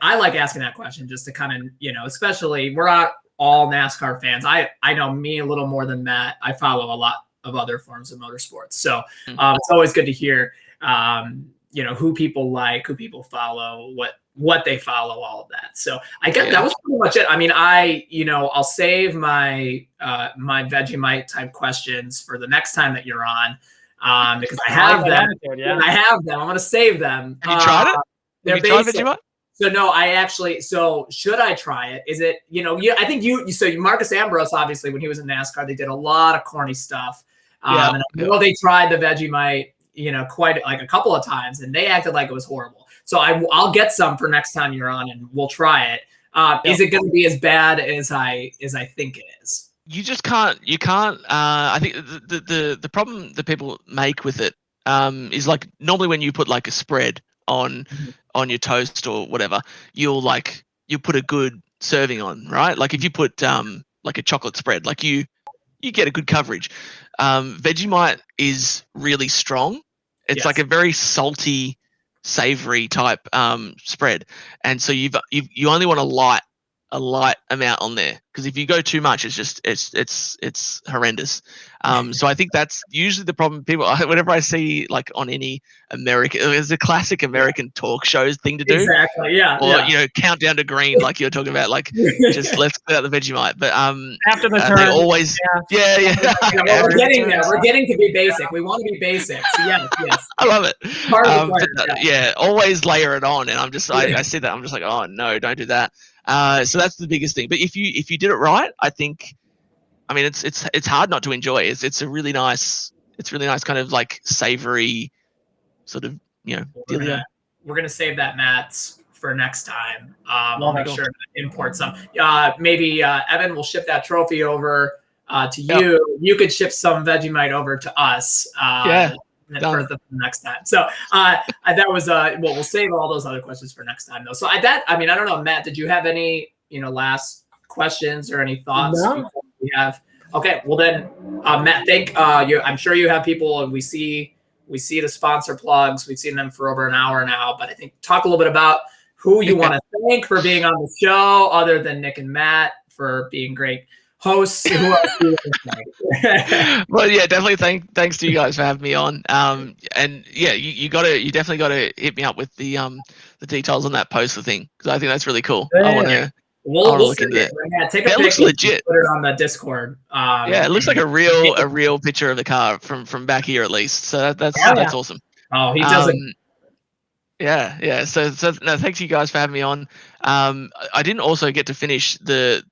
I like asking that question just to kind of, especially we're not all NASCAR fans. I know me a little more than Matt. I follow a lot of other forms of motorsports, so it's always good to hear who people like, who people follow, what they follow, all of that. So I guess that was pretty much it. I mean, I'll save my my Vegemite type questions for the next time that you're on, because I have them. I have them. I'm going to save them. Have you tried it? They're tried basic. Vegemite? So no, so should I try it? Is it, I think Marcus Ambrose, obviously, when he was in NASCAR, they did a lot of corny stuff. And I know they tried the Vegemite, quite like a couple of times, and they acted like it was horrible. So I'll get some for next time you're on, and we'll try it. Is it going to be as bad as I think it is? You just can't. You can't. I think the problem that people make with it is like normally when you put like a spread on your toast or whatever, you'll put a good serving on, right? Like if you put like a chocolate spread, like you get a good coverage. Vegemite is really strong. It's like a very salty, savory type spread, and so you only want a light amount on there, because if you go too much, it's horrendous. So I think that's usually the problem. People, whenever I see like on any American, it's a classic American talk shows thing to do. Exactly. Yeah. Or countdown to green, like you're talking about, like just let's get out the Vegemite. But after the turn, they always we're getting there. We're getting to be basic. We want to be basic. So yes. I love it. Always layer it on, and I'm just I see that, I'm just like, oh no, don't do that. So that's the biggest thing. But if you did it right, I think, I mean, it's hard not to enjoy. It's a really nice kind of like savory sort of dealio. We're gonna save that, Matt, for next time. I'll make sure to import some. Maybe Evan will ship that trophy over to you. You could ship some Vegemite over to us. For the next time. So that was we'll save all those other questions for next time though. So I don't know, Matt, did you have any last questions or any thoughts before we have? Okay, well then, Matt, I'm sure you have people, and we see the sponsor plugs. We've seen them for over an hour now, but I think talk a little bit about who you want to thank for being on the show, other than Nick and Matt for being great hosts. Who else do you think? Well, yeah, definitely thanks to you guys for having me on. And yeah, you definitely gotta hit me up with the details on that poster thing, because I think that's really cool. Yeah. I want to look into it. Yeah, take a picture. Looks legit. Put it on the Discord. It looks like a real picture of the car from back here at least. So that's awesome. Oh, he doesn't. Yeah. So no, thanks you guys for having me on. I didn't also get to finish the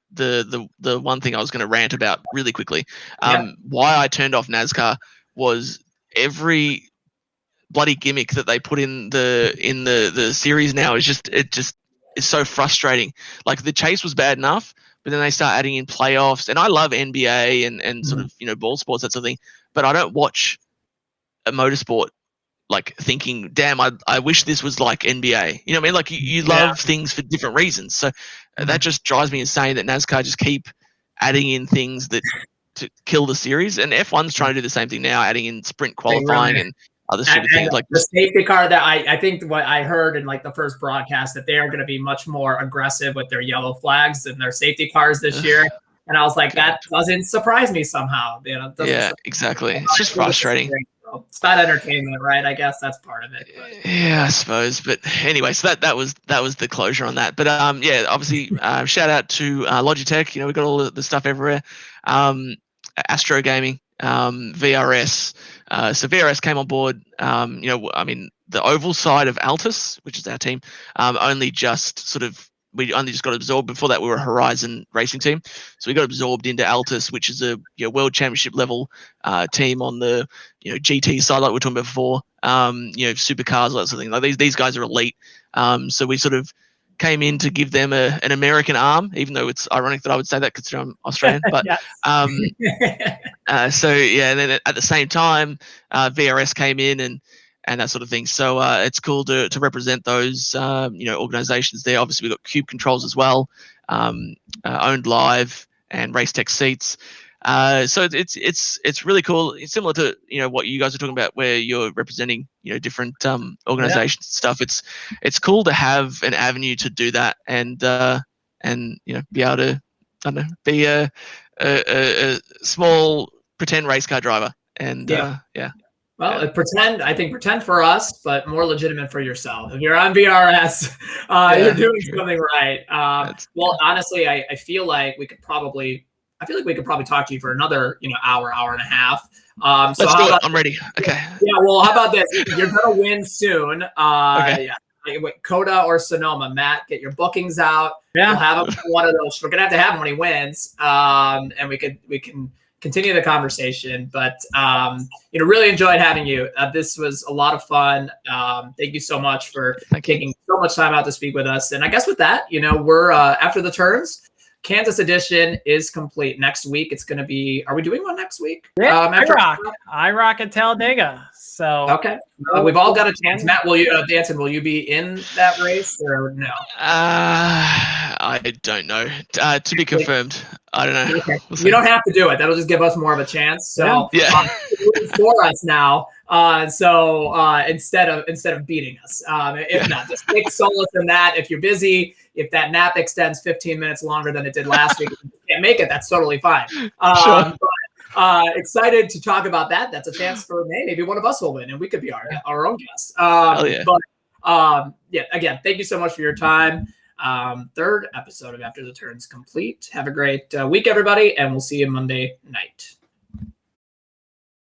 one thing I was going to rant about really quickly. Why I turned off NASCAR was every bloody gimmick that they put in the series now is just so frustrating. Like the chase was bad enough, but then they start adding in playoffs. And I love NBA and sort of, ball sports, that sort of thing. But I don't watch a motorsport like thinking, damn, I wish this was like NBA. You know what I mean? Like you love things for different reasons. So that just drives me insane that NASCAR just keep adding in things that to kill the series. And F1's trying to do the same thing now, adding in sprint qualifying and other stupid things. Like the safety car that I think what I heard in like the first broadcast that they are going to be much more aggressive with their yellow flags and their safety cars this year. And I was like, that doesn't surprise me somehow. Exactly. It's just frustrating. It's not entertainment, right? I guess that's part of it. But. Yeah, I suppose. But anyway, so that was the closure on that. But obviously, shout out to Logitech. We got all the stuff everywhere. Astro Gaming, VRS. So VRS came on board. The oval side of Altus, which is our team, we only just got absorbed. Before that, we were a Horizon racing team. So we got absorbed into Altus, which is a world championship level team on the GT side, like we were talking about before. Supercars, that sort of thing. Like these guys are elite. So we sort of came in to give them an American arm, even though it's ironic that I would say that considering I'm Australian. But and then at the same time, VRS came in and that sort of thing. So it's cool to represent those organizations there. Obviously, we've got Cube Controls as well, Owned Live and Race Tech Seats. So it's really cool. It's similar to what you guys are talking about, where you're representing different organizations and stuff. It's cool to have an avenue to do that and be able to be a small pretend race car driver and Well, pretend for us, but more legitimate for yourself. If you're on VRS, you're doing something right. Well, honestly, I feel like we could probably talk to you for another, hour and a half. Let's do it. I'm ready. Okay. Yeah. Well, how about this? You're gonna win soon. Okay. Coda or Sonoma, Matt, get your bookings out. Yeah. We'll have him one of those. We're gonna have to have him when he wins. And we can continue the conversation. But really enjoyed having you. This was a lot of fun. Thank you so much for taking so much time out to speak with us. And I guess with that, we're after the turns. Kansas edition is complete. Next week, it's going to be. Are we doing one next week? Yeah, iRock at Talladega. So okay, we've all got a chance. Matt, Danson, will you be in that race or no? I don't know. To be confirmed. I don't know. Okay. You don't have to do it. That'll just give us more of a chance. So for us now. Instead of beating us, if not, just take solace in that. If you're busy, if that nap extends 15 minutes longer than it did last week, if you can't make it, that's totally fine. Sure. But, excited to talk about that. That's a chance for maybe one of us will win, and we could be our own guest. Again, thank you so much for your time. Third episode of After the Turn's complete. Have a great week, everybody, and we'll see you Monday night.